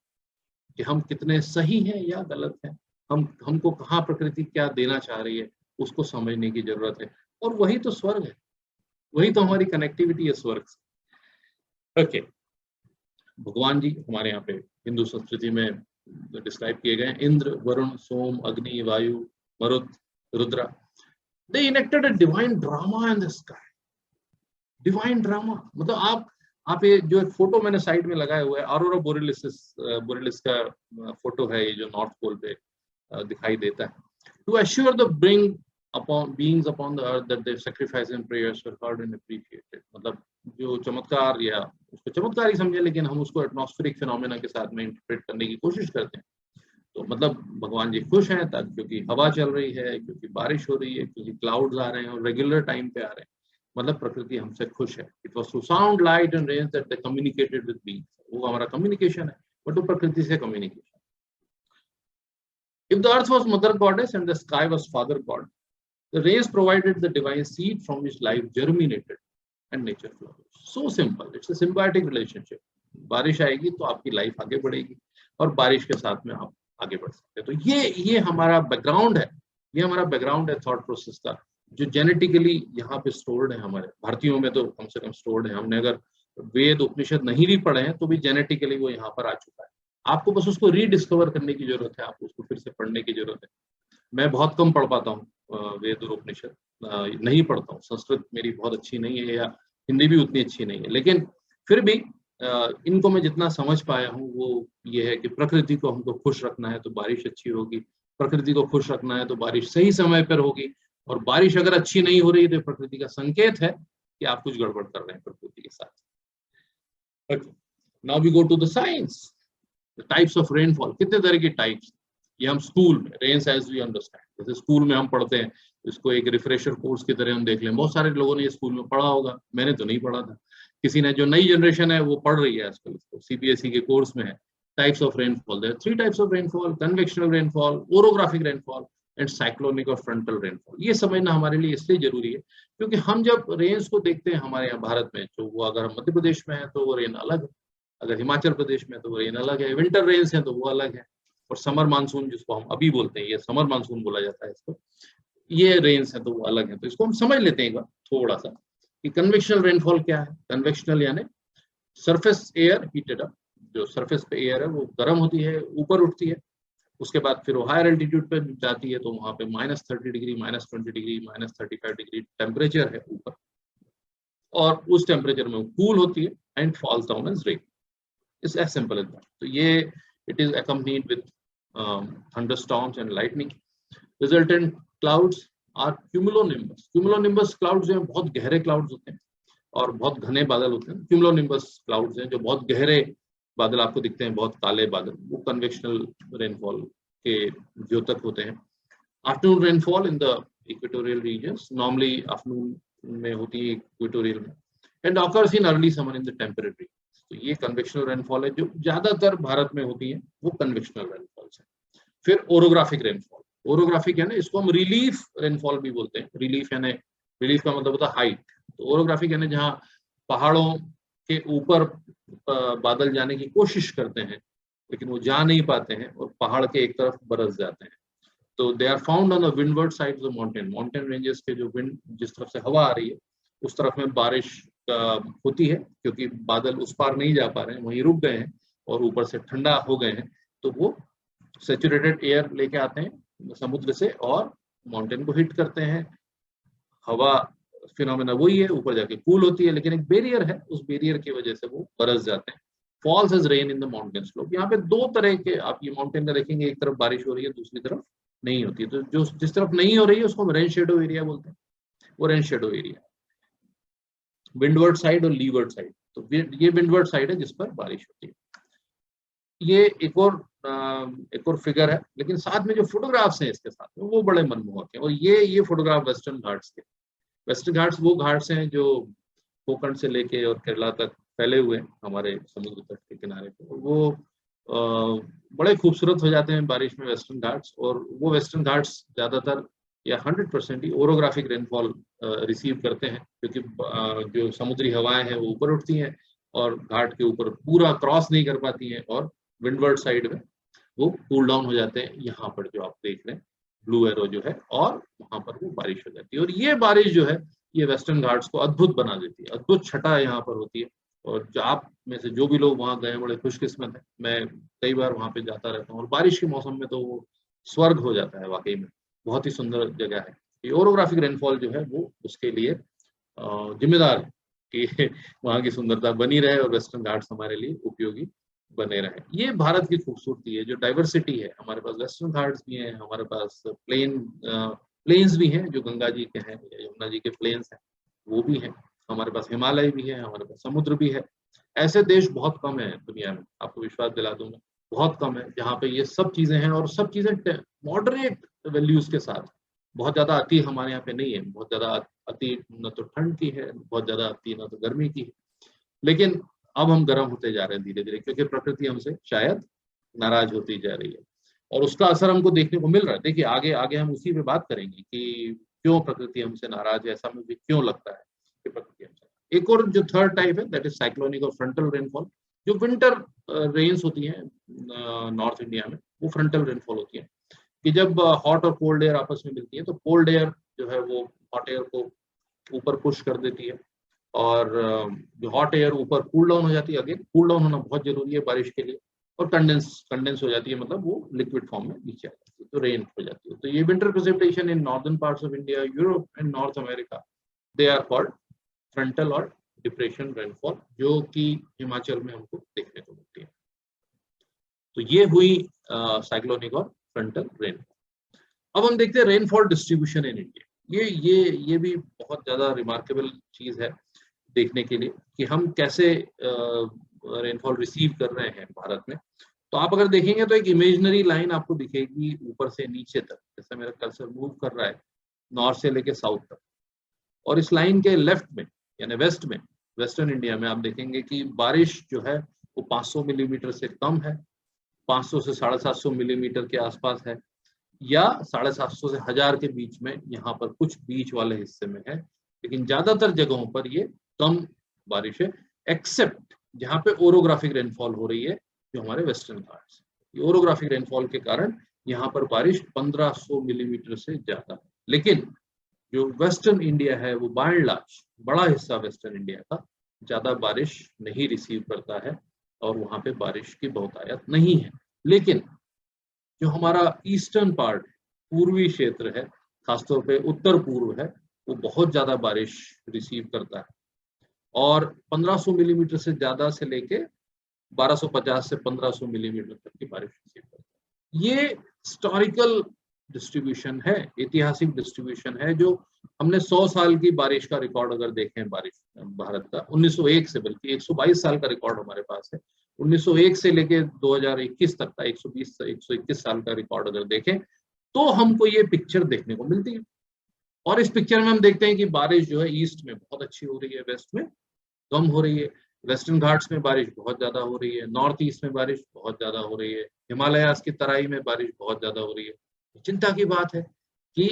कि हम कितने सही हैं या गलत हैं, हमको कहाँ प्रकृति क्या देना चाह रही है, उसको समझने की जरूरत है। और वही तो स्वर्ग है, वही तो हमारी कनेक्टिविटी है स्वर्ग से। ओके, भगवान जी हमारे यहाँ पे हिंदू संस्कृति में डिस्क्राइब किए गए, इंद्र, वरुण, सोम, Agni, Vayu, Marut, Rudra. They enacted a divine drama in the sky. Divine drama मतलब आप ये जो एक फोटो मैंने साइड में लगाया हुआ है, ऑरोरा बोरेलिस का फोटो है, ये जो नॉर्थ पोल पे दिखाई देता है। To assure the beings upon the earth that their sacrifice and prayers were heard and appreciated। मतलब जो चमत्कार, या उसको चमत्कार ही समझे, लेकिन हम उसको एटमॉस्फेरिक फिनोमेना के साथ में इंटरप्रेट करने की कोशिश करते हैं। तो मतलब भगवान जी खुश हैं क्योंकि हवा चल रही है, क्योंकि बारिश हो रही है, क्योंकि क्लाउड्स आ रहे हैं और रेगुलर टाइम पे आ रहे हैं, मतलब प्रकृति हमसे खुश है। It was through sound, light and rains that they communicated with beings. वो हमारा कम्युनिकेशन है, बट वो प्रकृति से communication. If the earth was mother goddess and the sky was father god, the rays provided the divine seed from which life germinated and nature flourished. So simple. It's a symbiotic relationship. बारिश आएगी तो आपकी life आगे बढ़ेगी और बारिश के साथ में आप आगे बढ़ सकते हैं। तो ये हमारा बैकग्राउंड है, ये हमारा बैकग्राउंड है थॉट प्रोसेस का, जो जेनेटिकली यहाँ पे स्टोर्ड है। हमारे भारतीयों में तो कम से कम स्टोर्ड है। हमने अगर वेद उपनिषद नहीं भी पढ़े हैं तो भी जेनेटिकली वो यहाँ पर आ चुका है। आपको बस उसको रीडिस्कवर करने की जरूरत है, आपको उसको फिर से पढ़ने की जरूरत है। मैं बहुत कम पढ़ पाता हूँ वेद और उपनिषद, नहीं पढ़ता हूँ। संस्कृत मेरी बहुत अच्छी नहीं है या हिंदी भी उतनी अच्छी नहीं है, लेकिन फिर भी इनको मैं जितना समझ पाया हूँ वो ये है कि प्रकृति को हमको खुश रखना है तो बारिश अच्छी होगी, प्रकृति को खुश रखना है तो बारिश सही समय पर होगी, और बारिश अगर अच्छी नहीं हो रही है तो प्रकृति का संकेत है कि आप कुछ गड़बड़ कर रहे हैं प्रकृति के साथ। Now we go to the science, the types of rainfall. कितने तरह के टाइप्स, ये हम स्कूल में रेन्स एज वी अंडरस्टैंड, जैसे स्कूल में हम पढ़ते हैं, इसको एक रिफ्रेशर कोर्स की तरह हम देख लें। बहुत सारे लोगों ने ये स्कूल में पढ़ा होगा, मैंने तो नहीं पढ़ा था। किसी ने, जो नई जनरेशन है वो पढ़ रही है आजकल, इसको सीबीएसई के कोर्स में है। Types of rainfall, there are 3 types of rainfall, convectional rainfall, orographic rainfall and cyclonic और फ्रंटल रेनफॉल। ये समझना हमारे लिए इसलिए जरूरी है क्योंकि हम जब रेंज को देखते हैं हमारे यहाँ भारत में, तो वो अगर हम मध्य प्रदेश में है तो वो रेन अलग है, अगर हिमाचल प्रदेश में तो वो रेन अलग है, विंटर रेंज है तो वो अलग है, और समर मानसून जिसको हम अभी बोलते हैं, ये समर मानसून बोला जाता है इसको, ये रेंज है तो वो अलग है। तो इसको हम समझ लेते हैं एक बार थोड़ा सा कि कन्वेक्शनल रेनफॉल क्या है। कन्वेक्शनल यानी सरफेस एयर हीटेड अप, जो सरफेस पे एयर है वो गर्म होती है, ऊपर उठती है, उसके बाद फिर वो हायर एल्टीट्यूड पे जाती है, तो वहां पे -30 डिग्री, -20 डिग्री, -35 डिग्री टेम्परेचर है ऊपर, और उस टेम्परेचर में वो कूल होती है and falls down as rain. It's as simple as that. तो ये it is accompanied with thunderstorms and lightning. Resultant clouds are cumulonimbus. Cumulonimbus clouds जो हैं बहुत गहरे क्लाउड्स होते हैं और बहुत घने बादल होते हैं। cumulonimbus clouds हैं जो बहुत गहरे बादल आपको दिखते हैं, बहुत काले बादल, वो कन्वेक्शनल रेनफॉल के द्योतक होते हैं। Afternoon rainfall in the equatorial regions, normally afternoon में होती है इक्वेटोरियल में, and occurs in early summer in the temperate region. तो ये कन्वेक्शनल रेनफॉल है जो ज्यादातर भारत में होती है, वो कन्वेक्शनल रेनफॉल है। फिर ओरोग्राफिक रेनफॉल, ओरोग्राफिक यानी इसको हम रिलीफ रेनफॉल भी बोलते हैं। रिलीफ यानी, रिलीफ का मतलब होता है हाइट, तो ओरोग्राफिक यानी जहाँ पहाड़ों के ऊपर बादल जाने की कोशिश करते हैं लेकिन वो जा नहीं पाते हैं और पहाड़ के एक तरफ बरस जाते हैं। तो they are found on the windward sides of mountain, mountain ranges के जो विंड, जिस तरफ से हवा आ रही है उस तरफ में बारिश होती है, क्योंकि बादल उस पार नहीं जा पा रहे हैं, वहीं रुक गए हैं और ऊपर से ठंडा हो गए हैं, तो वो सैचुरेटेड एयर लेके आते हैं समुद्र से और माउंटेन को हिट करते हैं। हवा फिनोमेना वही है, ऊपर जाके कूल होती है, लेकिन एक बैरियर है, उस बैरियर की वजह से वो बरस जाते हैं। Falls as rain in the mountain slope. यहाँ पे 2 तरह के आप ये माउंटेन का देखेंगे, एक तरफ बारिश हो रही है, दूसरी तरफ नहीं होती है। तो जो जिस तरफ नहीं हो रही है उसको हम रेन शेडो एरिया बोलते हैं, वो rain shadow area. Windward side और लीवर्ड साइड, तो ये विंडवर्ड साइड है जिस पर बारिश होती है। ये एक और फिगर है, लेकिन साथ में जो फोटोग्राफ्स हैं इसके साथ में वो बड़े मनमोहक हैं। और ये फोटोग्राफ वेस्टर्न घाट्स के, वेस्टर्न घाट्स वो घाट्स हैं जो कोकण से लेके और केरला तक फैले हुए हैं हमारे समुद्र तट के किनारे पे। वो बड़े खूबसूरत हो जाते हैं बारिश में वेस्टर्न घाट्स, और वो वेस्टर्न घाट्स ज्यादातर या 100% ही ओरोग्राफिक रेनफॉल रिसीव करते हैं, क्योंकि जो समुद्री हवाएं हैं वो ऊपर उठती हैं और घाट के ऊपर पूरा क्रॉस नहीं कर पाती हैं, और विंडवर्ड साइड में वो कूल डाउन हो जाते हैं। यहाँ पर जो आप देख रहे हैं ब्लू एरो जो है, और वहां पर वो बारिश हो जाती है। और ये बारिश जो है ये वेस्टर्न घाट्स को अद्भुत बना देती है, अद्भुत छटा यहाँ पर होती है। और जो आप में से जो भी लोग वहां गए बड़े खुशकिस्मत है, मैं कई बार वहां पे जाता रहता हूँ, और बारिश के मौसम में तो वो स्वर्ग हो जाता है वाकई में, बहुत ही सुंदर जगह है। ये ओरोग्राफिक रेनफॉल जो है वो उसके लिए जिम्मेदार है कि वहाँ की सुंदरता बनी रहे और वेस्टर्न घाट्स हमारे लिए उपयोगी बने रहे। ये भारत की खूबसूरती है, जो डाइवर्सिटी है। हमारे पास वेस्टर्न घाट्स भी हैं, हमारे पास प्लेन्स भी हैं जो गंगा जी के हैं या यमुना जी के प्लेन्स हैं, वो भी हैं। हमारे पास हिमालय भी है, हमारे पास समुद्र भी है। ऐसे देश बहुत कम है दुनिया में, आपको विश्वास दिला दूंगा, बहुत कम है जहाँ पे ये सब चीजें हैं, और सब चीजें मॉडरेट वैल्यूज के साथ। बहुत ज्यादा अति हमारे यहाँ पे नहीं है, बहुत ज्यादा अति न तो ठंड की है, बहुत ज्यादा अति न तो गर्मी की है। लेकिन अब हम गर्म होते जा रहे हैं धीरे धीरे, क्योंकि प्रकृति हमसे शायद नाराज होती जा रही है, और उसका असर हमको देखने को मिल रहा है। देखिए आगे आगे हम उसी पे बात करेंगे कि क्यों प्रकृति हमसे नाराज है, ऐसा मुझे क्यों लगता है कि प्रकृति हमसे। एक और जो थर्ड टाइप है दैट इज साइक्लोनिक और फ्रंटल रेनफॉल। जो विंटर रेन्स होती हैं नॉर्थ इंडिया में, वो फ्रंटल रेनफॉल होती है कि जब हॉट और कोल्ड एयर आपस में मिलती है, तो कोल्ड एयर जो है वो हॉट एयर को ऊपर पुश कर देती है, और जो हॉट एयर ऊपर कूल डाउन हो जाती है। अगेन कूल डाउन होना बहुत जरूरी है बारिश के लिए, और कंडेंस हो जाती है, मतलब वो लिक्विड फॉर्म में नीचे आ जाती है, तो रेन हो जाती है। तो ये winter precipitation in northern parts of India, Europe and North America, they are called frontal और डिप्रेशन रेनफॉल, जो कि हिमाचल में हमको देखने को मिलती है। तो ये हुई साइक्लोनिक और फ्रंटल रेनफॉल। अब हम देखते हैं रेनफॉल डिस्ट्रीब्यूशन इन इंडिया। ये भी बहुत ज्यादा रिमार्केबल चीज है देखने के लिए कि हम कैसे रेनफॉल रिसीव कर रहे हैं भारत में। तो आप अगर देखेंगे तो एक इमेजिनरी लाइन आपको दिखेगी ऊपर से नीचे तक, जैसे मेरा कर्सर मूव कर रहा है नॉर्थ से लेके साउथ तक, और इस लाइन के लेफ्ट में यानी वेस्ट में, वेस्टर्न इंडिया में आप देखेंगे कि बारिश जो है वो 500 मिलीमीटर से कम है, 500 से 750 मिलीमीटर के आसपास है, या 750 से 1000 के बीच में यहाँ पर कुछ बीच वाले हिस्से में है। लेकिन ज्यादातर जगहों पर ये कम बारिश है, एक्सेप्ट जहाँ पे ओरोग्राफिक रेनफॉल हो रही है जो हमारे वेस्टर्न घाट्स। ओरोग्राफिक रेनफॉल के कारण यहाँ पर बारिश 1500 मिलीमीटर से ज्यादा है। लेकिन जो वेस्टर्न इंडिया है वो बाय एंड लार्ज, बड़ा हिस्सा वेस्टर्न इंडिया का ज्यादा बारिश नहीं रिसीव करता है और वहां पे बारिश की बहुतायत नहीं है। लेकिन जो हमारा ईस्टर्न पार्ट, पूर्वी क्षेत्र है, खासतौर पे उत्तर पूर्व है, वो बहुत ज्यादा बारिश रिसीव करता है और 1500 मिलीमीटर से ज्यादा से लेके 1250 से 1500 मिलीमीटर तक की बारिश रिसीव करता है। ये हिस्टोरिकल डिस्ट्रीब्यूशन है, ऐतिहासिक डिस्ट्रीब्यूशन है, जो हमने 100 साल की बारिश का रिकॉर्ड अगर देखें बारिश भारत का 1901 से, बल्कि 122 साल का रिकॉर्ड हमारे पास है, 1901 से लेके 2021 तक का 120 से 121 साल का रिकॉर्ड अगर देखें तो हमको ये पिक्चर देखने को मिलती है। और इस पिक्चर में हम देखते हैं कि बारिश जो है ईस्ट में बहुत अच्छी हो रही है, वेस्ट में कम हो रही है, वेस्टर्न घाट्स में बारिश बहुत ज्यादा हो रही है, नॉर्थ ईस्ट में बारिश बहुत ज्यादा हो रही है, हिमालयास की तराई में बारिश बहुत ज्यादा हो रही है। चिंता की बात है कि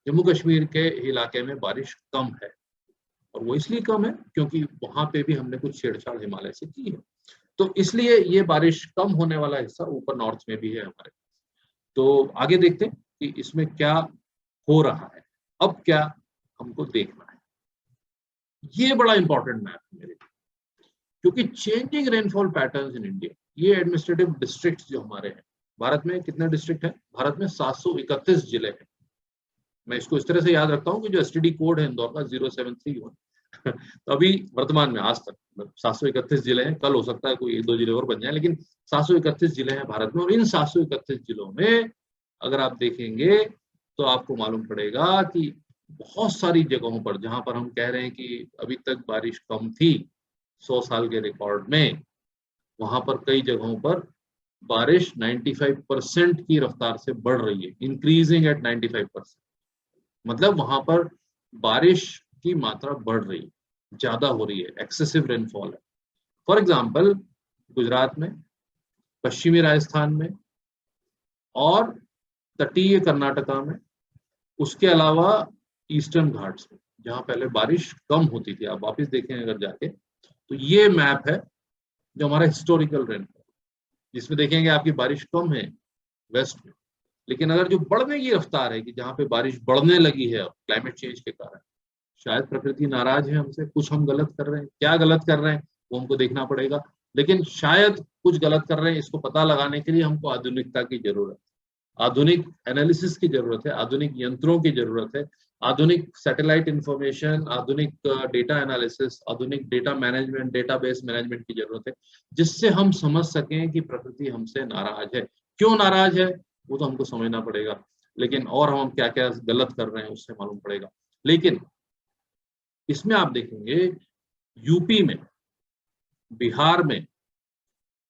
जम्मू कश्मीर के इलाके में बारिश कम है, और वो इसलिए कम है क्योंकि वहां पे भी हमने कुछ छेड़छाड़ हिमालय से की है, तो इसलिए ये बारिश कम होने वाला हिस्सा ऊपर नॉर्थ में भी है हमारे पास। तो आगे देखते हैं कि इसमें क्या हो रहा है, अब क्या हमको देखना है। ये बड़ा इंपॉर्टेंट मैप है मेरे लिए, क्योंकि changing rainfall patterns in India, ये एडमिनिस्ट्रेटिव डिस्ट्रिक्ट जो हमारे हैं, भारत में कितने डिस्ट्रिक्ट हैं? भारत में 731 जिले हैं। मैं इसको इस तरह से याद रखता हूँ कि जो एसटीडी कोड है इंदौर का 0731 तो अभी वर्तमान में आज तक 731 जिले हैं, कल हो सकता है कोई 1-2 जिले और बन जाए, लेकिन 731 जिले हैं भारत में। और इन 731 जिलों में अगर आप देखेंगे तो आपको मालूम पड़ेगा कि बहुत सारी जगहों पर जहां पर हम कह रहे हैं कि अभी तक बारिश कम थी 100 साल के रिकॉर्ड में, वहां पर कई जगहों पर बारिश 95% की रफ्तार से बढ़ रही है, इंक्रीजिंग एट 95%। मतलब वहां पर बारिश की मात्रा बढ़ रही है, ज्यादा हो रही है, एक्सेसिव रेनफॉल है। फॉर एग्जाम्पल गुजरात में, पश्चिमी राजस्थान में और तटीय कर्नाटका में, उसके अलावा ईस्टर्न घाट्स में जहां पहले बारिश कम होती थी। आप वापस देखें अगर जाके तो ये मैप है जो हमारा हिस्टोरिकल रेनफॉल, जिसमें देखेंगे आपकी बारिश कम है वेस्ट में, लेकिन अगर जो बढ़ने की रफ्तार है कि जहाँ पे बारिश बढ़ने लगी है क्लाइमेट चेंज के कारण, शायद प्रकृति नाराज है हमसे, कुछ हम गलत कर रहे हैं, क्या गलत कर रहे हैं वो हमको देखना पड़ेगा, लेकिन शायद कुछ गलत कर रहे हैं, इसको पता लगाने के लिए हमको आधुनिकता की जरूरत है, आधुनिक एनालिसिस की जरूरत है, आधुनिक यंत्रों की जरूरत है, आधुनिक सैटेलाइट इंफॉर्मेशन, आधुनिक डेटा एनालिसिस, आधुनिक डेटा मैनेजमेंट, डेटाबेस मैनेजमेंट की जरूरत है, जिससे हम समझ सकें कि प्रकृति हमसे नाराज है। क्यों नाराज है वो तो हमको समझना पड़ेगा, लेकिन और हम क्या क्या गलत कर रहे हैं उससे मालूम पड़ेगा। लेकिन इसमें आप देखेंगे यूपी में, बिहार में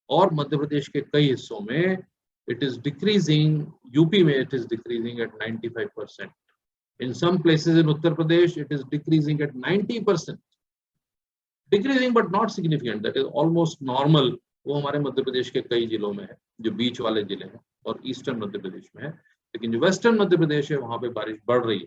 और मध्य प्रदेश के कई हिस्सों में इट इज डिक्रीजिंग, यूपी में it is decreasing eight 95%, in some places in Uttar Pradesh it is decreasing at 90%, decreasing but not significant, that is almost normal। वो हमारे मध्य प्रदेश के कई जिलों में है, जो बीच वाले जिले हैं और ईस्टर्न मध्य प्रदेश में है, लेकिन जो वेस्टर्न मध्य प्रदेश है वहां पे बारिश बढ़ रही है।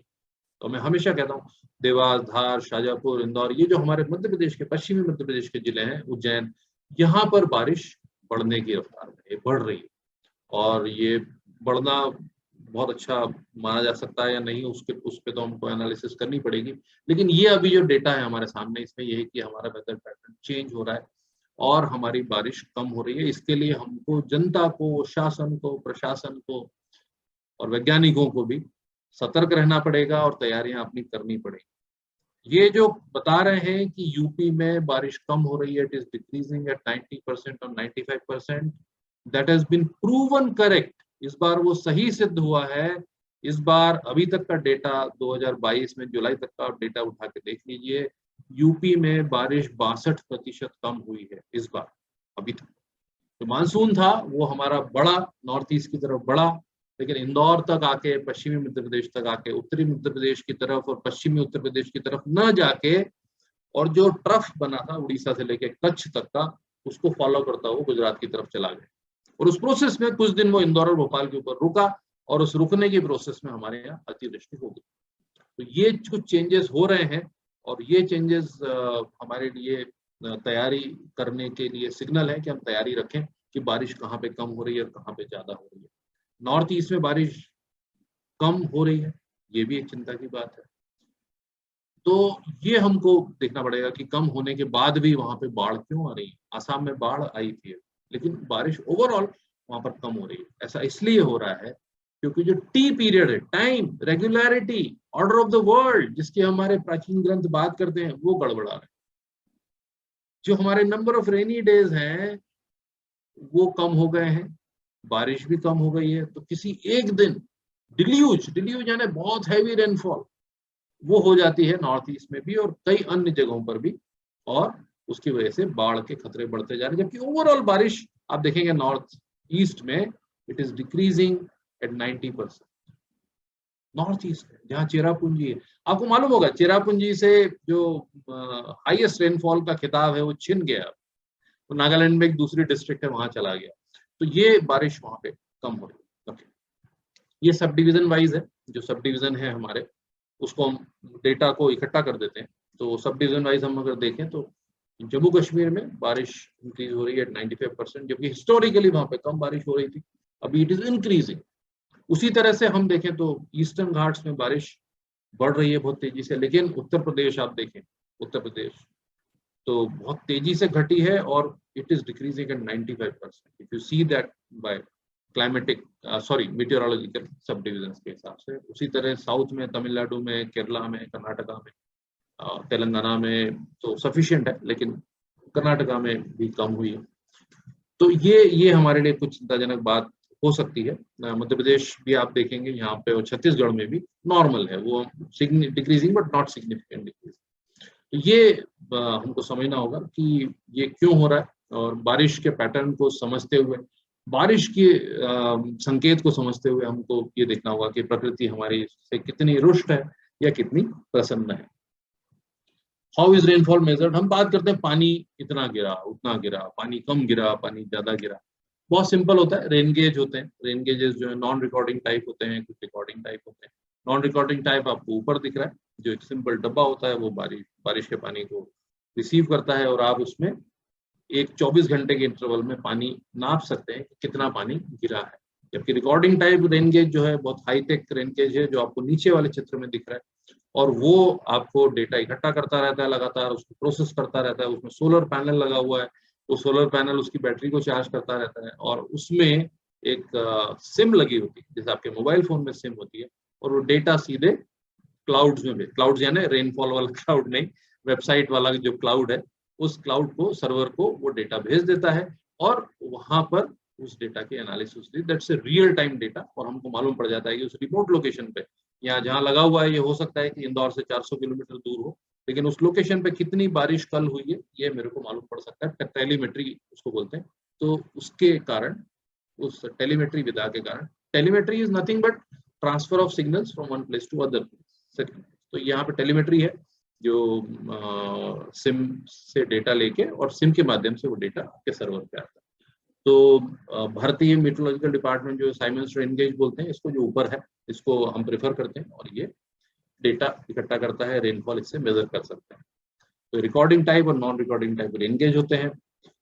तो मैं हमेशा कहता हूँ देवास, धार, शाजापुर, इंदौर, ये जो हमारे मध्य प्रदेश के, पश्चिमी मध्य प्रदेश के जिले हैं, उज्जैन, यहाँ पर बारिश बढ़ने की रफ्तार में बढ़ रही है। और ये बढ़ना बहुत अच्छा माना जा सकता है या नहीं, उस पे तो हमको एनालिसिस करनी पड़ेगी, लेकिन ये अभी जो डेटा है हमारे सामने, इसमें यह है कि हमारा वेदर पैटर्न चेंज हो रहा है और हमारी बारिश कम हो रही है। इसके लिए हमको जनता को, शासन को, प्रशासन को और वैज्ञानिकों को भी सतर्क रहना पड़ेगा और तैयारियां अपनी करनी पड़ेगी। ये जो बता रहे हैं कि यूपी में बारिश कम हो रही है, इट इज डिक्रीजिंग एट 90% और 95%, that has been proven correct. इस बार वो सही सिद्ध हुआ है इस बार अभी तक का डेटा 2022 में जुलाई तक का डेटा उठा के देख लीजिए, यूपी में बारिश 62% कम हुई है इस बार अभी तक। तो मानसून था वो हमारा बड़ा नॉर्थ ईस्ट की तरफ बढ़ा, लेकिन इंदौर तक आके, पश्चिमी मध्य प्रदेश तक आके, उत्तरी मध्य प्रदेश की तरफ और पश्चिमी उत्तर प्रदेश की तरफ न जाके, और जो ट्रफ बना था उड़ीसा से लेके कच्छ तक का, उसको फॉलो करता हुआ गुजरात की तरफ चला गया। और उस प्रोसेस में कुछ दिन वो इंदौर और भोपाल के ऊपर रुका, और उस रुकने की प्रोसेस में हमारे यहाँ अतिवृष्टि हो गई। तो ये कुछ चेंजेस हो रहे हैं, और ये चेंजेस हमारे लिए तैयारी करने के लिए सिग्नल है कि हम तैयारी रखें कि बारिश कहाँ पे कम हो रही है और कहाँ पे ज्यादा हो रही है। नॉर्थ ईस्ट में बारिश कम हो रही है, ये भी एक चिंता की बात है। तो ये हमको देखना पड़ेगा कि कम होने के बाद भी वहां पे बाढ़ क्यों आ रही है। आसाम में बाढ़ आई थी, लेकिन बारिश ओवरऑल वहां पर कम हो रही है। ऐसा इसलिए हो रहा है क्योंकि जो टी पीरियड है, time, regularity, order of the world, जिसके हमारे प्राचीन ग्रंथ बात करते हैं, वो गड़बड़ा रहे। जो हमारे नंबर ऑफ रेनी डेज हैं वो कम हो गए हैं, बारिश भी कम हो गई है। तो किसी एक दिन डिल्यूज यानी बहुत हैवी रेनफॉल वो हो जाती है नॉर्थ ईस्ट में भी और कई अन्य जगहों पर भी, और उसकी वजह से बाढ़ के खतरे बढ़ते जा रहे हैं। जबकि ओवरऑल बारिश आप देखेंगे नॉर्थ ईस्ट में it is decreasing eight 90%। North east जहाँ चेरापूंजी है, आपको मालूम होगा चेरापूंजी से जो हाईएस्ट रेनफॉल का खिताब है वो छिन गया, तो नागालैंड में एक दूसरी डिस्ट्रिक्ट है वहां चला गया। तो ये बारिश वहां पे कम हो रही है। ओके, ये सब डिवीजन वाइज है, जो सब डिवीजन है हमारे, उसको हम डेटा को इकट्ठा कर देते हैं। तो सब डिवीजन वाइज हम अगर देखें तो जम्मू कश्मीर में बारिश इंक्रीज हो रही है 95%, जबकि हिस्टोरिकली वहां पे कम बारिश हो रही थी, अभी इट इज इंक्रीजिंग। उसी तरह से हम देखें तो ईस्टर्न घाट्स में बारिश बढ़ रही है बहुत तेजी से, लेकिन उत्तर प्रदेश आप देखें, उत्तर प्रदेश तो बहुत तेजी से घटी है और it is decreasing eight 95%। If you see that bye climatic meteorological sub division के हिसाब से। उसी तरह साउथ में, तमिलनाडु में, केरला में, कर्नाटका में, तेलंगाना में तो सफिशिएंट है, लेकिन कर्नाटका में भी कम हुई है। तो ये हमारे लिए कुछ चिंताजनक बात हो सकती है। मध्य प्रदेश भी आप देखेंगे यहाँ पे, और छत्तीसगढ़ में भी नॉर्मल है, वो decreasing but not significant decrease. तो ये हमको समझना होगा कि ये क्यों हो रहा है, और बारिश के पैटर्न को समझते हुए, बारिश के संकेत को समझते हुए हमको ये देखना होगा कि प्रकृति हमारी से कितनी रुष्ट है या कितनी प्रसन्न है। How is rainfall measured? हम बात करते हैं पानी इतना गिरा, उतना गिरा, पानी कम गिरा, पानी ज्यादा गिरा। बहुत सिंपल होता है, रेन गेज होते हैं। रेन गेजेस जो है नॉन रिकॉर्डिंग टाइप होते हैं, कुछ रिकॉर्डिंग टाइप होते हैं। नॉन रिकॉर्डिंग टाइप आपको ऊपर दिख रहा है, जो एक सिंपल डब्बा होता है, वो बारिश के पानी को रिसीव करता है, और आप उसमें एक 24 घंटे के इंटरवल में पानी नाप सकते हैं कि कितना पानी गिरा है। जबकि रिकॉर्डिंग टाइप रेन गेज जो है बहुत हाईटेक रेन गेज है, जो आपको नीचे वाले चित्र में दिख रहा है, और वो आपको डेटा इकट्ठा करता रहता है लगातार, उसको प्रोसेस करता रहता है। उसमें सोलर पैनल लगा हुआ है, वो सोलर पैनल उसकी बैटरी को चार्ज करता रहता है, और उसमें एक सिम लगी होती है, जैसे आपके मोबाइल फोन में सिम होती है, और वो डेटा सीधे क्लाउड्स में, क्लाउड्स यानी रेनफॉल वाला क्लाउड नहीं, वेबसाइट वाला जो क्लाउड है, उस क्लाउड को, सर्वर को वो डेटा भेज देता है, और वहां पर उस डेटा के analysis, that's a real time data, और हमको मालूम पड़ जाता है कि उस रिमोट लोकेशन पे, यहाँ जहाँ लगा हुआ है, ये हो सकता है कि इंदौर से 400 किलोमीटर दूर हो, लेकिन उस लोकेशन पे कितनी बारिश कल हुई है ये मेरे को मालूम पड़ सकता है। टेलीमेट्री उसको बोलते हैं। तो उसके कारण, उस टेलीमेट्री विधा के कारण, telemetry is nothing but transfer of signals from one place to other place. तो यहाँ पे टेलीमेट्री है, जो सिम से डेटा लेके और सिम के माध्यम से वो डेटा आपके सर्वर पे आता है। तो भारतीय मीटरोलॉजिकल डिपार्टमेंट जो साइमंस रेन गेज बोलते हैं, इसको जो ऊपर है, इसको हम प्रेफर करते हैं, और ये डेटा इकट्ठा करता है, रेनफॉल इससे मेजर कर सकते हैं। तो रिकॉर्डिंग टाइप और non recording type rain gauge होते हैं।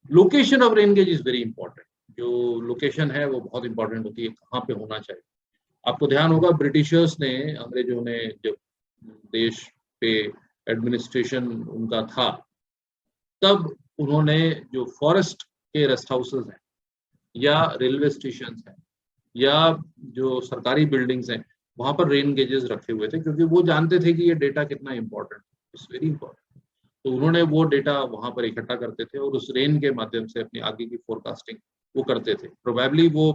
Location of rain gauge is very important. जो लोकेशन है वो बहुत इंपॉर्टेंट होती है, कहाँ पे होना चाहिए। आपको ध्यान होगा ब्रिटिशर्स ने, अंग्रेजों ने जब देश पे एडमिनिस्ट्रेशन उनका था, तब उन्होंने जो फॉरेस्ट के रेस्ट हाउसेस हैं, या रेलवे स्टेशन हैं, या जो सरकारी बिल्डिंग्स हैं, वहां पर रेन गेजेस रखे हुए थे, क्योंकि वो जानते थे कि ये डेटा कितना इंपॉर्टेंट है, इट्स वेरी इंपॉर्टेंट। तो उन्होंने वो डेटा वहां पर इकट्ठा करते थे, और उस रेन के माध्यम से अपनी आगे की फोरकास्टिंग वो करते थे। प्रोबेबली वो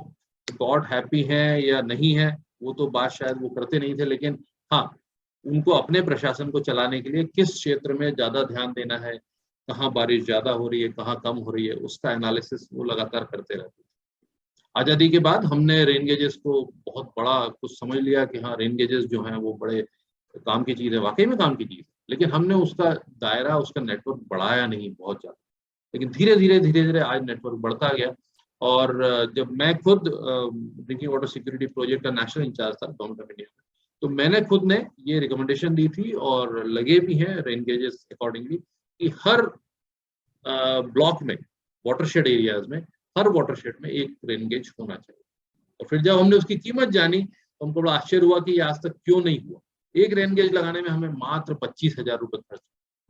गॉड हैप्पी है या नहीं है वो तो बात शायद वो करते नहीं थे, लेकिन हाँ, उनको अपने प्रशासन को चलाने के लिए किस क्षेत्र में ज्यादा ध्यान देना है, कहाँ बारिश ज्यादा हो रही है, कहाँ कम हो रही है, उसका एनालिसिस वो लगातार करते रहते थे। आजादी के बाद हमने रेन गेजेस को बहुत बड़ा कुछ समझ लिया कि हाँ, रेन गेजेस जो हैं वो बड़े काम की चीज है, वाकई में काम की चीज है, लेकिन हमने उसका दायरा, उसका नेटवर्क बढ़ाया नहीं बहुत ज्यादा। लेकिन धीरे धीरे आज नेटवर्क बढ़ता गया। और जब मैं खुद ड्रिंकिंग वाटर सिक्योरिटी प्रोजेक्ट का नेशनल इंचार्ज था गवर्नमेंट ऑफ इंडिया में, तो मैंने खुद ने ये रिकमेंडेशन दी थी और लगे भी हैं रेन गेजेस अकॉर्डिंगली कि हर ब्लॉक में, वाटरशेड एरियाज में, हर वाटरशेड में एक रेन गेज होना चाहिए। और फिर जब हमने उसकी कीमत जानी तो हमको बड़ा आश्चर्य हुआ कि ये आज तक क्यों नहीं हुआ। एक रेन गेज लगाने में हमें मात्र 25,000 रुपए खर्च,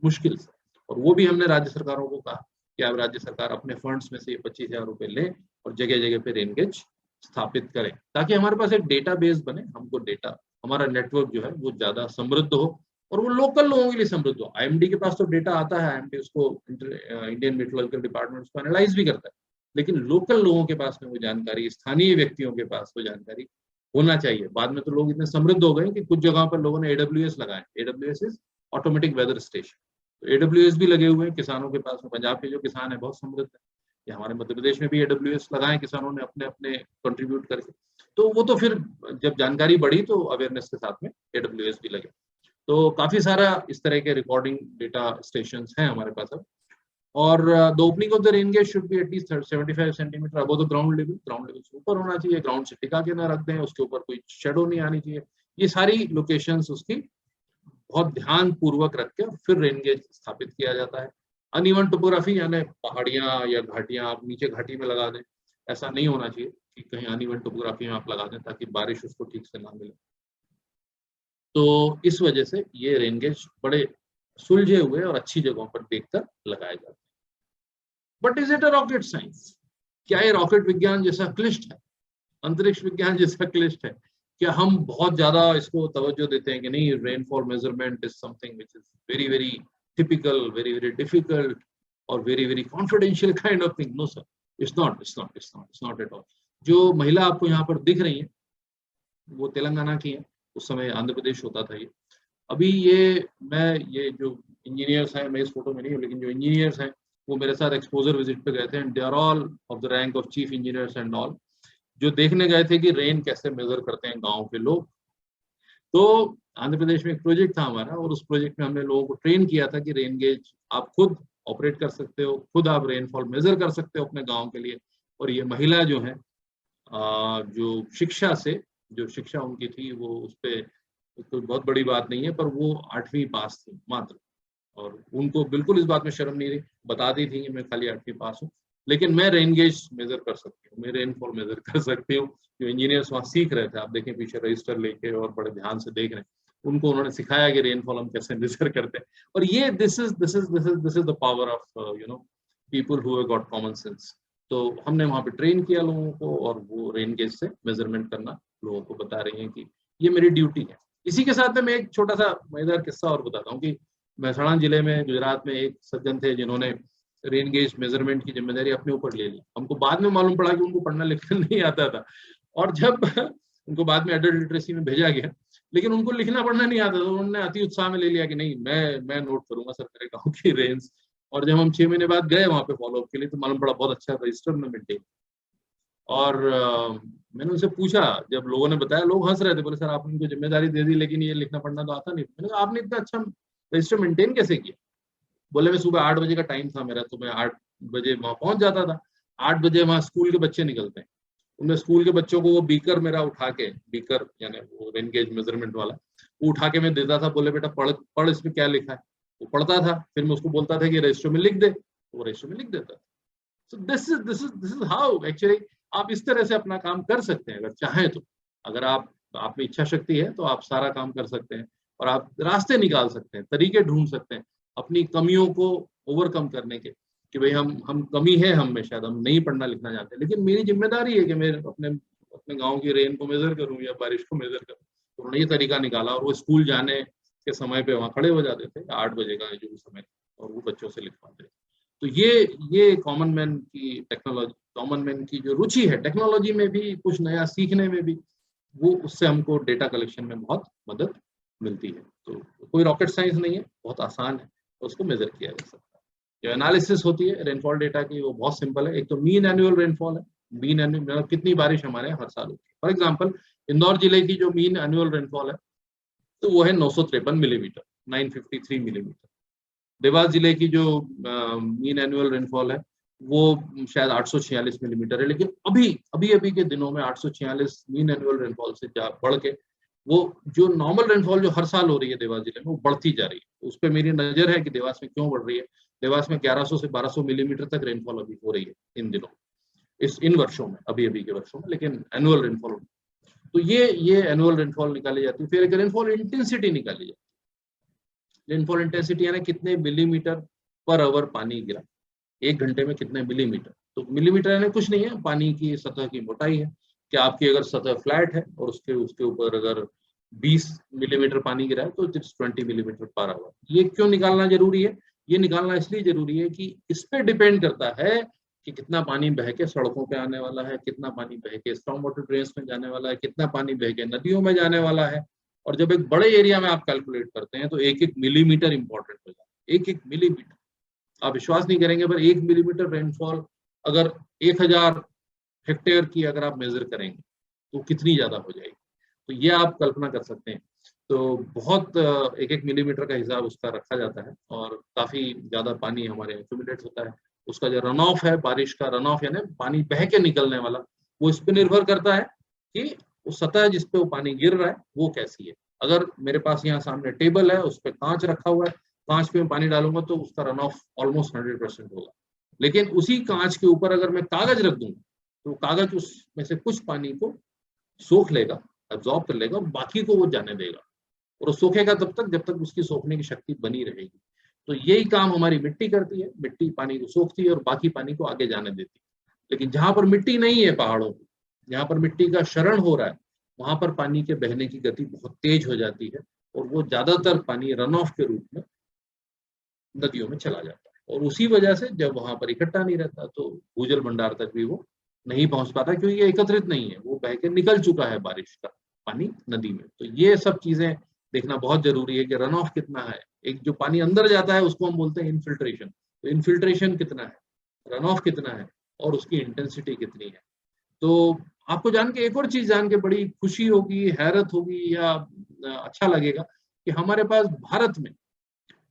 मुश्किल से। और वो भी हमने राज्य सरकारों को कहा कि आप राज्य सरकार अपने फंड्स में से ये 25,000 रुपए लें और जगह जगह पे रेन गेज स्थापित करें, ताकि हमारे पास एक डेटा बेस बने, हमको डेटा, हमारा नेटवर्क जो है वो ज्यादा समृद्ध हो और वो लोकल लोगों के लिए समृद्ध हो। आईएमडी के पास तो डेटा आता है, आईएमडी उसको इंडियन मेट्रोलॉजिकल डिपार्टमेंट उसको एनालाइज भी करता है, लेकिन लोकल लोगों के पास में वो जानकारी, स्थानीय व्यक्तियों के पास वो जानकारी होना चाहिए। बाद में तो लोग इतने समृद्ध हो गए कि कुछ जगहों पर लोगों ने AWS लगाए। AWS is automatic weather station. तो AWS भी लगे हुए हैं किसानों के पास में। पंजाब के जो किसान है बहुत समृद्ध है, या हमारे मध्य प्रदेश में भी AWS लगाए किसानों ने अपने अपने कंट्रीब्यूट करके। तो वो तो फिर जब जानकारी बढ़ी तो अवेयरनेस के साथ में AWS भी लगे। तो काफी सारा इस तरह के रिकॉर्डिंग डेटा स्टेशन हैं हमारे पास अब। और the opening of the rain gauge should be at least 75 centimetre above the ground level. Ground level से ऊपर होना चाहिए, ग्राउंड से टिका के ना रख दें, उसके ऊपर कोई शेडो नहीं आनी चाहिए। ये सारी लोकेशंस उसकी बहुत ध्यान पूर्वक रख के फिर रेन गेज स्थापित किया जाता है। अनइवन टोपोग्राफी, यानी पहाड़ियां या घाटियां आप नीचे घाटी में लगा दें, ऐसा नहीं होना चाहिए कि कहीं अनइवन टोपोग्राफी में आप लगा दें ताकि बारिश उसको ठीक से ना मिले। तो इस वजह से ये रेन गेज बड़े सुलझे हुए और अच्छी जगहों पर देखकर लगाए जाते हैं। But is it a rocket science? क्या ये रॉकेट विज्ञान जैसा क्लिष्ट है, अंतरिक्ष विज्ञान जैसा क्लिष्ट है? क्या हम बहुत ज्यादा इसको तवज्जो देते हैं कि नहीं, rainfall measurement is something which is very very typical, very very difficult और very very confidential kind of thing? No sir, it's not at all. जो महिला आपको यहाँ पर दिख रही है वो तेलंगाना की है, उस समय आंध्र प्रदेश होता था ये। अभी ये जो इंजीनियर्स हैं, मैं इस फोटो में नहीं हूँ, लेकिन जो इंजीनियर्स हैं वो मेरे साथ एक्सपोजर विजिट पे गए थे, and they are all of the rank of chief engineers and all, जो देखने गए थे कि रेन कैसे मेजर करते हैं गांव के लोग। तो आंध्र प्रदेश में एक प्रोजेक्ट था हमारा, और उस प्रोजेक्ट में हमने लोगों को ट्रेन किया था कि रेन गेज आप खुद ऑपरेट कर सकते हो, खुद आप रेनफॉल मेजर कर सकते हो अपने गाँव के लिए। और ये महिला जो है, जो शिक्षा उनकी थी वो उस पर कोई बहुत बड़ी बात नहीं है, पर वो 8वीं पास थी मात्र, और उनको बिल्कुल इस बात में शर्म नहीं रही, बताती थी कि मैं खाली 8वीं पास हूँ, लेकिन मैं रेन गेज मेजर कर सकती हूँ, मैं रेनफॉल मेजर कर सकती हूँ। जो इंजीनियर्स वहाँ सीख रहे थे, आप देखें पीछे रजिस्टर लेके और बड़े ध्यान से देख रहे हैं, उनको उन्होंने सिखाया कि रेनफॉल हम कैसे मेजर करते हैं। और ये this is the power of people who have got common sense. तो हमने वहाँ पे ट्रेन किया लोगों को, और वो रेन गेज से मेजरमेंट करना लोगों को बता रही हैं कि ये मेरी ड्यूटी है। इसी के साथ में मैं एक छोटा सा मजेदार किस्सा और बताता हूँ कि मेहसाणा जिले में, गुजरात में, एक सज्जन थे जिन्होंने रेन गेज मेजरमेंट की जिम्मेदारी अपने ऊपर ले ली। हमको बाद में मालूम पड़ा कि उनको पढ़ना लिखना नहीं आता था, और जब उनको बाद में एडल्ट लिटरेसी में भेजा गया, लेकिन उनको लिखना पढ़ना नहीं आता था, उन्होंने अति उत्साह में ले लिया कि नहीं, मैं नोट करूंगा सर मेरे गाँव की रेंज। और जब हम 6 महीने बाद गए वहाँ पे फॉलोअप के लिए, तो मालूम पड़ा बहुत अच्छा रजिस्टर में मेंटेन। और मैंने उनसे पूछा, जब लोगों ने बताया, लोग हंस रहे थे, बोले सर आपने उनको जिम्मेदारी दे दी लेकिन ये लिखना पढ़ना तो आता नहीं। मैंने कहा आपने इतना अच्छा रजिस्टर मेंटेन कैसे किया? बोले मैं सुबह 8 बजे का टाइम था मेरा, तो मैं 8 बजे वहां पहुंच जाता था। 8 बजे वहां स्कूल के बच्चे निकलते हैं, उनमें स्कूल के बच्चों को वो बीकर मेरा उठा के, बीकर यानी वो रेन गेज मेजरमेंट वाला, वो उठा के मैं देता था। बोले बेटा पढ़ इसमें क्या लिखा है। वो पढ़ता था, फिर मैं उसको बोलता था कि रजिस्टर में लिख दे, वो रजिस्टर में लिख देता था। So this is how actually आप इस तरह से अपना काम कर सकते हैं अगर चाहें तो। अगर आप में इच्छा शक्ति है तो आप सारा काम कर सकते हैं, और आप रास्ते निकाल सकते हैं, तरीके ढूंढ सकते हैं अपनी कमियों को ओवरकम करने के, कि भाई हम कमी है हम में, शायद हम नहीं पढ़ना लिखना जानते, लेकिन मेरी जिम्मेदारी है कि मैं अपने गांव की रेन को मेजर करूं या बारिश को मेजर करूं। तो उन्होंने ये तरीका निकाला, और वो स्कूल जाने के समय पे वहाँ खड़े हो जाते थे, 8 बजे का जो समय, और वो बच्चों से लिखवाते थे। तो ये कॉमन मैन की टेक्नोलॉजी, कॉमन मैन की जो रुचि है टेक्नोलॉजी में भी, कुछ नया सीखने में भी, वो उससे हमको डेटा कलेक्शन में बहुत मदद मिलती है। तो कोई रॉकेट साइंस नहीं है, बहुत आसान है, उसको मेजर किया जा सकता है। जो एनालिसिस होती है रेनफॉल डेटा की वो बहुत सिंपल है। एक तो मीन एनुअल रेनफॉल है, मीन एनुअल मतलब कितनी बारिश हमारे यहाँ हर साल होती है। फॉर एग्जाम्पल इंदौर जिले की जो मीन एनुअल रेनफॉल है तो वो है 953 मिलीमीटर, 953 मिलीमीटर। देवास जिले की जो मीन एनुअल रेनफॉल है वो शायद 846 मिलीमीटर है। लेकिन अभी के दिनों में 846 मीन एनुअल रेनफॉल से बढ़ के वो जो नॉर्मल रेनफॉल जो हर साल हो रही है देवास जिले में वो बढ़ती जा रही है। उस पर मेरी नजर है कि देवास में क्यों बढ़ रही है। देवास में 1100 से 1200 मिलीमीटर तक रेनफॉल अभी हो रही है इन दिनों, इन वर्षों में, अभी के वर्षों में, लेकिन एनुअल रेनफॉल। तो ये एनुअल रेनफॉल निकाली जाती है। फिर एक रेनफॉल इंटेंसिटी निकाली जाती है। रेनफॉल इंटेंसिटी यानी कितने मिलीमीटर पर आवर पानी गिरा, एक घंटे में कितने मिलीमीटर। तो मिलीमीटर यानी कुछ नहीं है, पानी की सतह की मोटाई है। कि आपकी अगर सतह फ्लैट है और उसके ऊपर अगर 20 मिलीमीटर पानी गिरा है तो इट्स 20 मिलीमीटर पर आवर। ये क्यों निकालना जरूरी है? ये निकालना इसलिए जरूरी है कि इस पे डिपेंड करता है कि कितना पानी बह के सड़कों पे आने वाला है, कितना पानी बह के स्टॉर्म वाटर ड्रेन्स में जाने वाला है, कितना पानी बह के नदियों में जाने वाला है। और जब एक बड़े एरिया में आप कैलकुलेट करते हैं तो एक एक मिलीमीटर इंपॉर्टेंट हो जाता है, एक एक मिलीमीटर। आप विश्वास नहीं करेंगे पर 1 मिलीमीटर रेनफॉल अगर 1000 हेक्टेयर की अगर आप मेजर करेंगे तो कितनी ज्यादा हो जाएगी। तो ये आप कल्पना कर सकते हैं। तो बहुत एक एक मिलीमीटर का हिसाब उसका रखा जाता है और काफी ज्यादा पानी हमारे एक्यूमुलेट होता है। उसका जो रन ऑफ है, बारिश का रन ऑफ यानी पानी बह के निकलने वाला, वो इस पर निर्भर करता है कि उस सतह जिस पे वो पानी गिर रहा है वो कैसी है। अगर मेरे पास यहाँ सामने टेबल है, उस पर कांच रखा हुआ है, कांच पे मैं पानी डालूंगा तो उसका रन ऑफ ऑलमोस्ट 100% होगा। लेकिन उसी कांच के ऊपर अगर मैं कागज रख दूंगा तो कागज उसमें से कुछ पानी को सोख लेगा, एब्जॉर्ब कर लेगा, और बाकी को वो जाने देगा। और वो सोखेगा तब तक जब तक उसकी सोखने की शक्ति बनी रहेगी। तो यही काम हमारी मिट्टी करती है, मिट्टी पानी को सोखती है और बाकी पानी को आगे जाने देती है। लेकिन जहां पर मिट्टी नहीं है पहाड़ों पर, जहां पर मिट्टी का क्षरण हो रहा है, वहां पर पानी के बहने की गति बहुत तेज हो जाती है और वो ज्यादातर पानी रन ऑफ के रूप में नदियों में चला जाता है। और उसी वजह से जब वहां पर इकट्ठा नहीं रहता तो भूजल भंडार तक भी वो नहीं पहुंच पाता, क्योंकि ये एकत्रित नहीं है, वो बह के निकल चुका है बारिश का पानी नदी में। तो ये सब चीजें देखना बहुत जरूरी है कि रन ऑफ कितना है। एक जो पानी अंदर जाता है उसको हम बोलते हैं इनफिल्ट्रेशन। तो इनफिल्ट्रेशन कितना है, रन ऑफ कितना है और उसकी इंटेंसिटी कितनी है। तो आपको जान के एक और चीज जान के बड़ी खुशी होगी, हैरत होगी या अच्छा लगेगा कि हमारे पास भारत में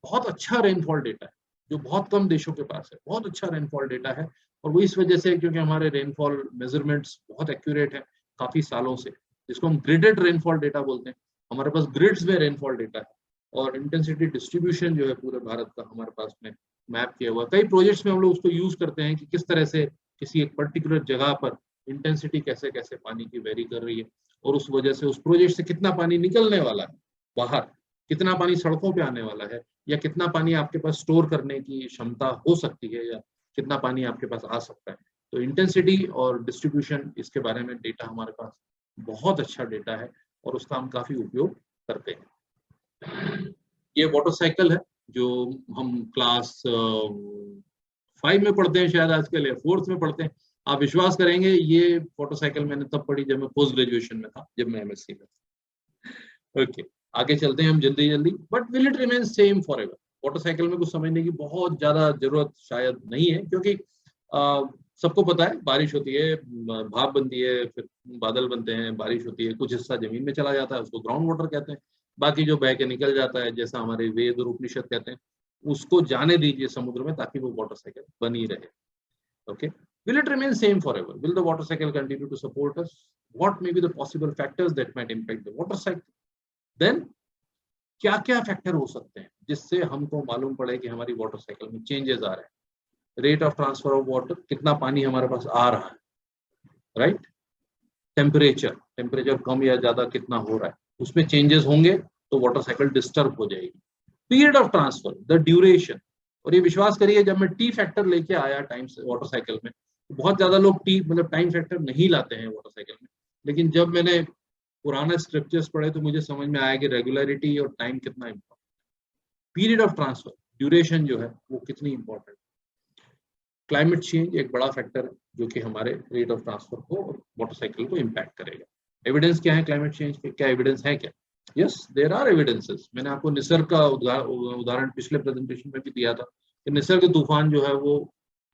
बहुत अच्छा रेनफॉल डेटा है, जो बहुत कम देशों के पास है। बहुत अच्छा रेनफॉल डेटा है और वो इस वजह से क्योंकि हमारे रेनफॉल मेजरमेंट्स बहुत एक्यूरेट है काफी सालों से, जिसको हम ग्रिडेड रेनफॉल डेटा बोलते हैं। हमारे पास ग्रिड्स में रेनफॉल डेटा है और इंटेंसिटी डिस्ट्रीब्यूशन जो है पूरे भारत का हमारे पास में मैप किया हुआ। कई प्रोजेक्ट्स में हम लोग उसको यूज करते हैं कि किस तरह से किसी एक पर्टिकुलर जगह पर इंटेंसिटी कैसे कैसे पानी की वेरी कर रही है और उस वजह से उस प्रोजेक्ट से कितना पानी निकलने वाला है बाहर, कितना पानी सड़कों पे आने वाला है, या कितना पानी आपके पास स्टोर करने की क्षमता हो सकती है, या कितना पानी आपके पास आ सकता है। तो इंटेंसिटी और डिस्ट्रीब्यूशन इसके बारे में डेटा हमारे पास बहुत अच्छा डेटा है और उसका हम काफी उपयोग करते हैं। ये वाटर साइकिल है जो हम क्लास 5 में पढ़ते हैं शायद आजकल, या 4th में पढ़ते हैं। आप विश्वास करेंगे ये वाटर साइकिल मैंने तब पढ़ी जब मैं पोस्ट ग्रेजुएशन में था, जब मैं MSc में। ओके, आगे चलते हैं हम जल्दी। But will it remain same for ever? Water cycle में कुछ समझने की बहुत ज्यादा जरूरत शायद नहीं है, क्योंकि सबको पता है बारिश होती है, भाप बनती है, फिर बादल बनते हैं, बारिश होती है, कुछ हिस्सा जमीन में चला जाता है, उसको ग्राउंड वाटर कहते हैं। बाकी जो बह के निकल जाता है, जैसा हमारे वेद और उपनिषद कहते हैं, उसको जाने दीजिए समुद्र में ताकि वो वाटर साइकिल बनी रहे। Okay, will it remain same forever? Will the water cycle continue to support us? What may be the possible factors that might impact the water cycle? Then क्या क्या फैक्टर हो सकते हैं जिससे हमको मालूम पड़े कि हमारी वाटर साइकिल में चेंजेस आ रहे हैं। Rate of transfer of water, कितना पानी हमारे पास आ रहा है, राइट। टेम्परेचर कम या ज्यादा कितना हो रहा है, उसमें चेंजेस होंगे तो वाटर साइकिल डिस्टर्ब हो जाएगी। Period of transfer, the duration. और ये विश्वास करिए जब मैं टी फैक्टर लेके आया टाइम वाटर साइकिल में, तो बहुत ज्यादा लोग टी मतलब टाइम फैक्टर नहीं लाते हैं वाटर साइकिल में। लेकिन जब मैंने पुराने स्क्रिप्चर्स पढ़े तो मुझे समझ में आया कि रेगुलरिटी और टाइम कितना important, period of transfer, duration जो है वो कितनी इंपॉर्टेंट। क्लाइमेट चेंज एक बड़ा फैक्टर है जो कि हमारे रेट ऑफ ट्रांसफर को और वाटर साइकिल को इम्पैक्ट करेगा। एविडेंस क्या है क्लाइमेट चेंज के, क्या एविडेंस है क्या? Yes, there are evidences. मैंने आपको निसर्ग का उदाहरण पिछले प्रेजेंटेशन में भी दिया था कि निसर्ग तूफान जो है वो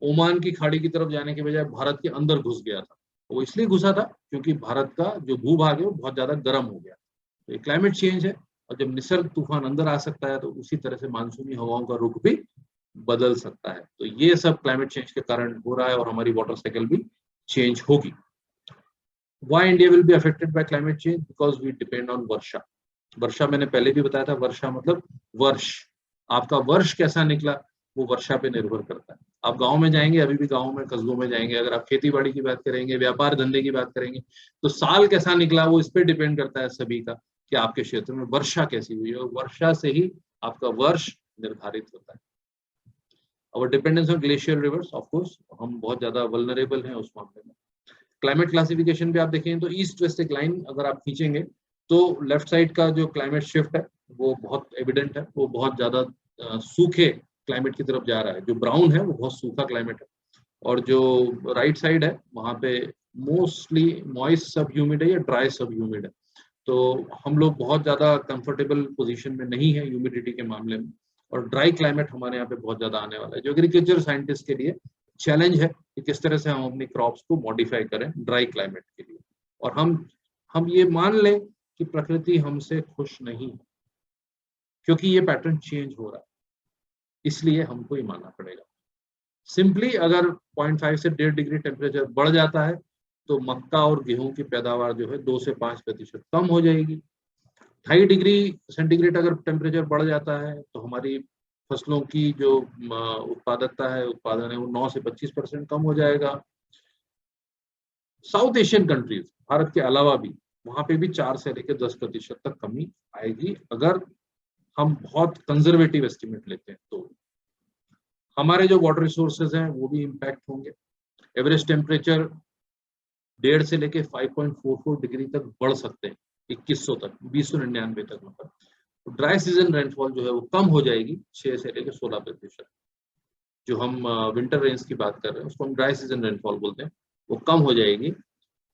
ओमान की खाड़ी की तरफ जाने के बजाय भारत के अंदर घुस गया था। वो इसलिए घुसा था क्योंकि भारत का जो भूभाग है वो बहुत ज्यादा गर्म हो गया। तो ये क्लाइमेट चेंज है, और जब निसर्ग तूफान अंदर आ सकता है तो उसी तरह से मानसूनी हवाओं का रुख भी बदल सकता है। तो ये सब क्लाइमेट चेंज के कारण हो रहा है, और हमारी वाटर साइकिल भी चेंज होगी। Why India will be affected by climate change? Because we depend on वर्षा। वर्षा मैंने पहले भी बताया था, वर्षा मतलब वर्ष, आपका वर्ष कैसा निकला वो वर्षा पे निर्भर करता है। आप गांव में जाएंगे, अभी भी गांव में कस्बों में जाएंगे, अगर आप खेती बाड़ी की बात करेंगे, व्यापार धंधे की बात करेंगे, तो साल कैसा निकला वो इस पे डिपेंड करता है सभी का, कि आपके क्षेत्र में वर्षा कैसी हुई है, और वर्षा से ही आपका वर्ष निर्धारित होता है। और dependence on glacier reverse, of course हम बहुत ज्यादा वल्नरेबल हैं उस मामले में। क्लाइमेट क्लासिफिकेशन भी आप देखें तो ईस्ट वेस्ट एक लाइन अगर आप खींचेंगे तो लेफ्ट साइड का जो क्लाइमेट शिफ्ट है वो बहुत एविडेंट है, वो बहुत ज्यादा सूखे क्लाइमेट की तरफ जा रहा है। जो ब्राउन है वो बहुत सूखा क्लाइमेट है, और जो राइट साइड है वहाँ पे मोस्टली मॉइस्ट सब ह्यूमिड है या ड्राई सब ह्यूमिड है। तो हम लोग बहुत ज्यादा कंफर्टेबल पोजीशन में नहीं है ह्यूमिडिटी के मामले में, और ड्राई क्लाइमेट हमारे यहाँ पे बहुत ज्यादा आने वाला है, जो एग्रीकल्चर साइंटिस्ट के लिए चैलेंज है कि किस तरह से हम अपनी क्रॉप्स को मॉडिफाई करें ड्राई क्लाइमेट के लिए। और हम ये मान लें कि प्रकृति हमसे खुश नहीं है, क्योंकि ये पैटर्न चेंज हो रहा है, इसलिए हमको ये मानना पड़ेगा। सिंपली अगर 0.5 से 1.5 डिग्री टेम्परेचर बढ़ जाता है तो मक्का और गेहूं की पैदावार जो है 2 से 5% कम हो जाएगी। 2.5 डिग्री सेंटीग्रेड अगर टेम्परेचर बढ़ जाता है तो हमारी फसलों की जो उत्पादकता है, उत्पादन है, वो 9 से 25% कम हो जाएगा। साउथ एशियन कंट्रीज, भारत के अलावा भी, वहां पे भी 4 से लेकर 10% तक कमी आएगी अगर हम बहुत कंजर्वेटिव एस्टिमेट लेते हैं। तो हमारे जो वाटर रिसोर्सेज हैं वो भी इम्पैक्ट होंगे। एवरेज टेम्परेचर 1.5 से लेकर 5.44 डिग्री तक बढ़ सकते हैं 2100 तक, 2099 तक। मतलब ड्राई सीजन रेनफॉल जो है वो कम हो जाएगी 6 से लेकर 16%। जो हम विंटर रेंज की बात कर रहे हैं उसको हम ड्राई सीजन रेनफॉल बोलते हैं, वो कम हो जाएगी।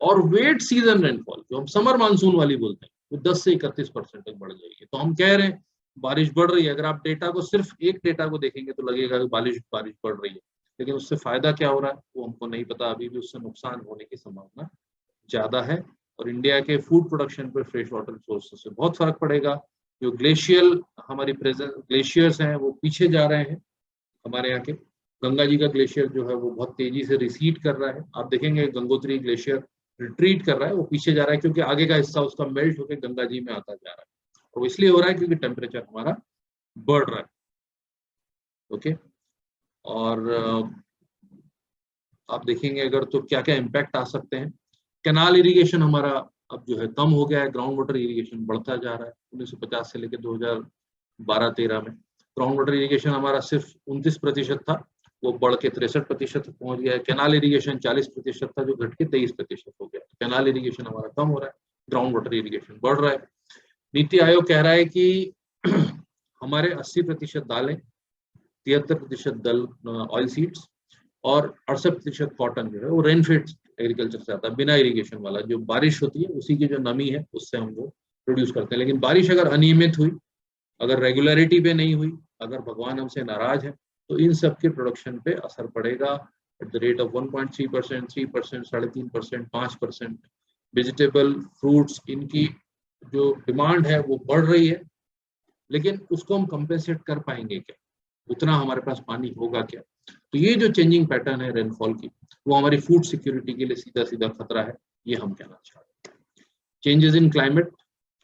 और वेट सीजन रेनफॉल जो हम समर मानसून वाली बोलते हैं वो 10 से 31% तक बढ़ जाएगी। तो हम कह रहे हैं बारिश बढ़ रही है। अगर आप डेटा को, सिर्फ एक डेटा को देखेंगे तो लगेगा कि बारिश बढ़ रही है, लेकिन उससे फायदा क्या हो रहा है वो हमको नहीं पता। अभी भी उससे नुकसान होने की संभावना ज्यादा है, और इंडिया के फूड प्रोडक्शन पर फ्रेश वाटर रिसोर्सेज से बहुत फर्क पड़ेगा। जो ग्लेशियल हमारी प्रेजेंट ग्लेशियर्स हैं वो पीछे जा रहे हैं। हमारे यहाँ के गंगा जी का ग्लेशियर जो है वो बहुत तेजी से रिसीड कर रहा है। आप देखेंगे गंगोत्री ग्लेशियर रिट्रीट कर रहा है, वो पीछे जा रहा है, क्योंकि आगे का हिस्सा उसका मेल्ट होकर गंगा जी में आता जा रहा है। और इसलिए हो रहा है क्योंकि टेम्परेचर हमारा बढ़ रहा है। ओके, और आप देखेंगे अगर तो क्या क्या इम्पैक्ट आ सकते हैं। कैनाल इरिगेशन हमारा अब जो है कम हो गया है, ग्राउंड वाटर इरिगेशन बढ़ता जा रहा है। 1950 से लेकर 2012-13 में ग्राउंड वाटर इरिगेशन हमारा सिर्फ 29% था, वो बढ़ के 63% तक पहुंच गया है। कैनाल इरिगेशन 40% था, जो घट के 23% हो गया। कैनाल इरिगेशन हमारा कम हो रहा है, ग्राउंड वाटर इरिगेशन बढ़ रहा है। नीति आयोग कह रहा है कि हमारे 80% दालें, 73% दल ऑयल सीड्स और 68% कॉटन जो है वो रेनफेड एग्रीकल्चर से आता है, बिना इरिगेशन वाला। जो बारिश होती है उसी की जो नमी है उससे हम वो प्रोड्यूस करते हैं। लेकिन बारिश अगर अनियमित हुई, अगर रेगुलरिटी पे नहीं हुई, अगर भगवान हमसे नाराज है, तो इन सब के प्रोडक्शन पे असर पड़ेगा at the rate of 1.3%, 3%, 3.5%, 5%। Vegetable, fruits, इनकी जो डिमांड है वो बढ़ रही है, लेकिन उसको हम कंपेंसेट कर पाएंगे क्या? उतना हमारे पास पानी होगा क्या? तो ये जो चेंजिंग पैटर्न है रेनफॉल की, वो हमारी फूड सिक्योरिटी के लिए सीधा सीधा खतरा है, ये हम कहना चाहते हैं। Changes in climate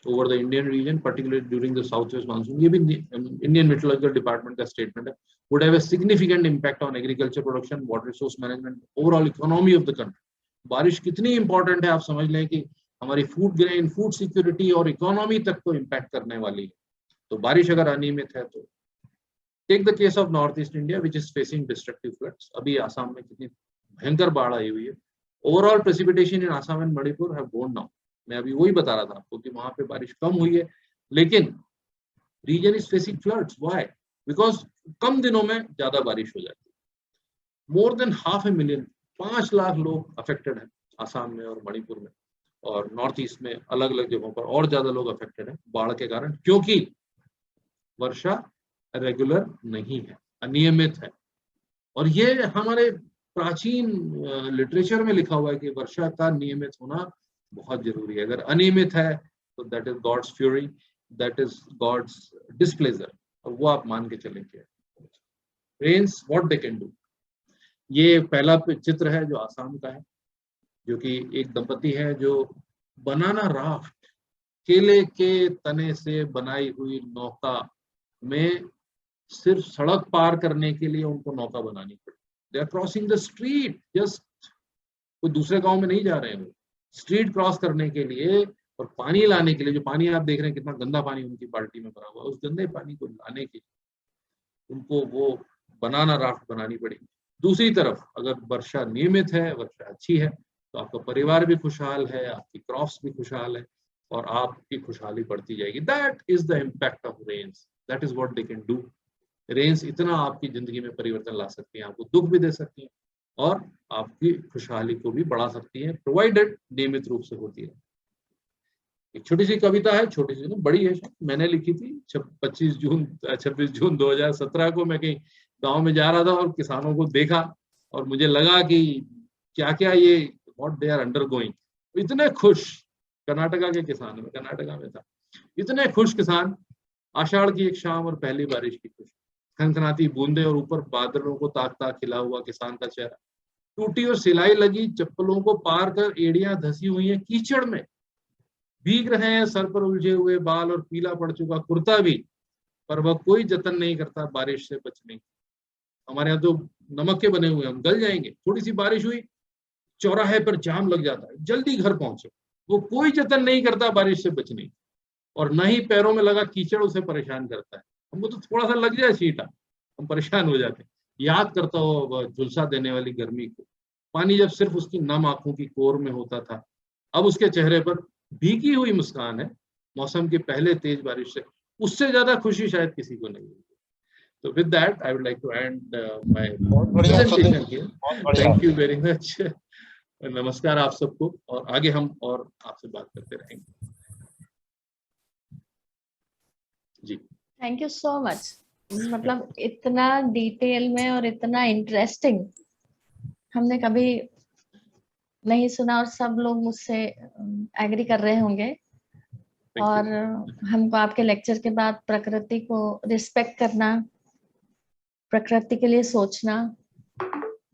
over the Indian region, particularly during the southwest monsoon, ये भी Indian Meteorological Department का statement है, would have a significant impact on agriculture production, water resource management, overall economy of the country. बारिश कितनी important है आप समझ लें कि हमारी फूड ग्रेन, फूड सिक्योरिटी और इकोनॉमी तक को इम्पैक्ट करने वाली है। तो बारिश अगर अनियमित है तो take the case of North East India which is facing destructive floods. अभी आसाम में कितनी भयंकर बाढ़ आई हुई है। Overall precipitation in Assam and Manipur have gone down. मैं अभी वही बता रहा था आपको कि वहां पे बारिश कम हुई है, लेकिन reason is facing floods. Why? Because कम दिनों में ज्यादा बारिश हो जाती है। मोर देन 500,000, 5 लाख लोग अफेक्टेड हैं आसाम में और मणिपुर में। और नॉर्थ ईस्ट में अलग अलग जगहों पर और ज्यादा लोग अफेक्टेड हैं बाढ़ के कारण, क्योंकि वर्षा रेगुलर नहीं है, अनियमित है। और ये हमारे प्राचीन लिटरेचर में लिखा हुआ है कि वर्षा का नियमित होना बहुत जरूरी है। अगर अनियमित है तो that is God's fury, that is God's displeasure, और वो आप मान के चलेंगे। Rains what they can do. ये पहला चित्र है जो आसाम का है, जो कि एक दंपति है जो बनाना राफ्ट, केले के तने से बनाई हुई नौका में सिर्फ सड़क पार करने के लिए उनको नौका बनानी पड़ी। They are crossing the street, just कोई दूसरे गांव में नहीं जा रहे हैं, वो स्ट्रीट क्रॉस करने के लिए और पानी लाने के लिए, जो पानी आप देख रहे हैं कितना गंदा पानी उनकी बाल्टी में भरा हुआ है, उस गंदे पानी को लाने के लिए उनको वो बनाना राफ्ट बनानी पड़ी। दूसरी तरफ अगर वर्षा नियमित है, वर्षा अच्छी है, तो आपका परिवार भी खुशहाल है, आपकी क्रॉप्स भी खुशहाल है और आपकी खुशहाली बढ़ती जाएगी। That is the impact of rains, that is what they can do. Rains इतना आपकी जिंदगी में परिवर्तन ला सकती हैं, आपको दुख भी दे सकती हैं और आपकी खुशहाली को भी बढ़ा सकती है, प्रोवाइडेड नियमित रूप से होती है। एक छोटी सी कविता है, छोटी सी बड़ी है, मैंने लिखी थी 26 जून 2017 को। मैं कहीं गांव में जा रहा था और किसानों को देखा और मुझे लगा कि क्या क्या ये व्हाट दे आर अंडरगोइंग। इतने खुश, कर्नाटका के किसान, में कर्नाटका में था, इतने खुश किसान, आषाढ़ की एक शाम और पहली बारिश की खुशी, खनखनाती बूंदे और ऊपर बादलों को ताक ताक खिला हुआ किसान का चेहरा, टूटी और सिलाई लगी चप्पलों को पार कर एड़ियां धसी हुई हैं कीचड़ में, भीग रहे हैं सर पर उलझे हुए बाल और पीला पड़ चुका कुर्ता भी, पर वह कोई जतन नहीं करता बारिश से बचने की। हमारे यहाँ तो नमक के बने हुए, हम गल जाएंगे, थोड़ी सी बारिश हुई, चौराहे पर जाम लग जाता है, जल्दी घर पहुंचो। वो कोई जतन नहीं करता बारिश से बचने की, और न ही पैरों में लगा कीचड़ उसे परेशान करता है। हमको तो थोड़ा सा लग जाए छींटा, हम परेशान हो जाते हैं। याद करता हो वह झुलसा देने वाली गर्मी को, पानी जब सिर्फ उसकी नम आंखों की कोर में होता था। अब उसके चेहरे पर भीगी हुई मुस्कान है, मौसम की पहले तेज बारिश से। उससे ज्यादा खुशी शायद किसी को नहीं होगी। तो with that I would like to end my presentation here. Thank you very much. नमस्कार आप सबको, और आगे हम और आपसे बात करते रहेंगे। जी, थैंक यू सो मच। मतलब इतना डिटेल में और इतना इंटरेस्टिंग हमने कभी नहीं सुना, और सब लोग मुझसे एग्री कर रहे होंगे। और हमको आपके लेक्चर के बाद प्रकृति को रिस्पेक्ट करना, प्रकृति के लिए सोचना,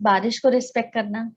बारिश को रिस्पेक्ट करना,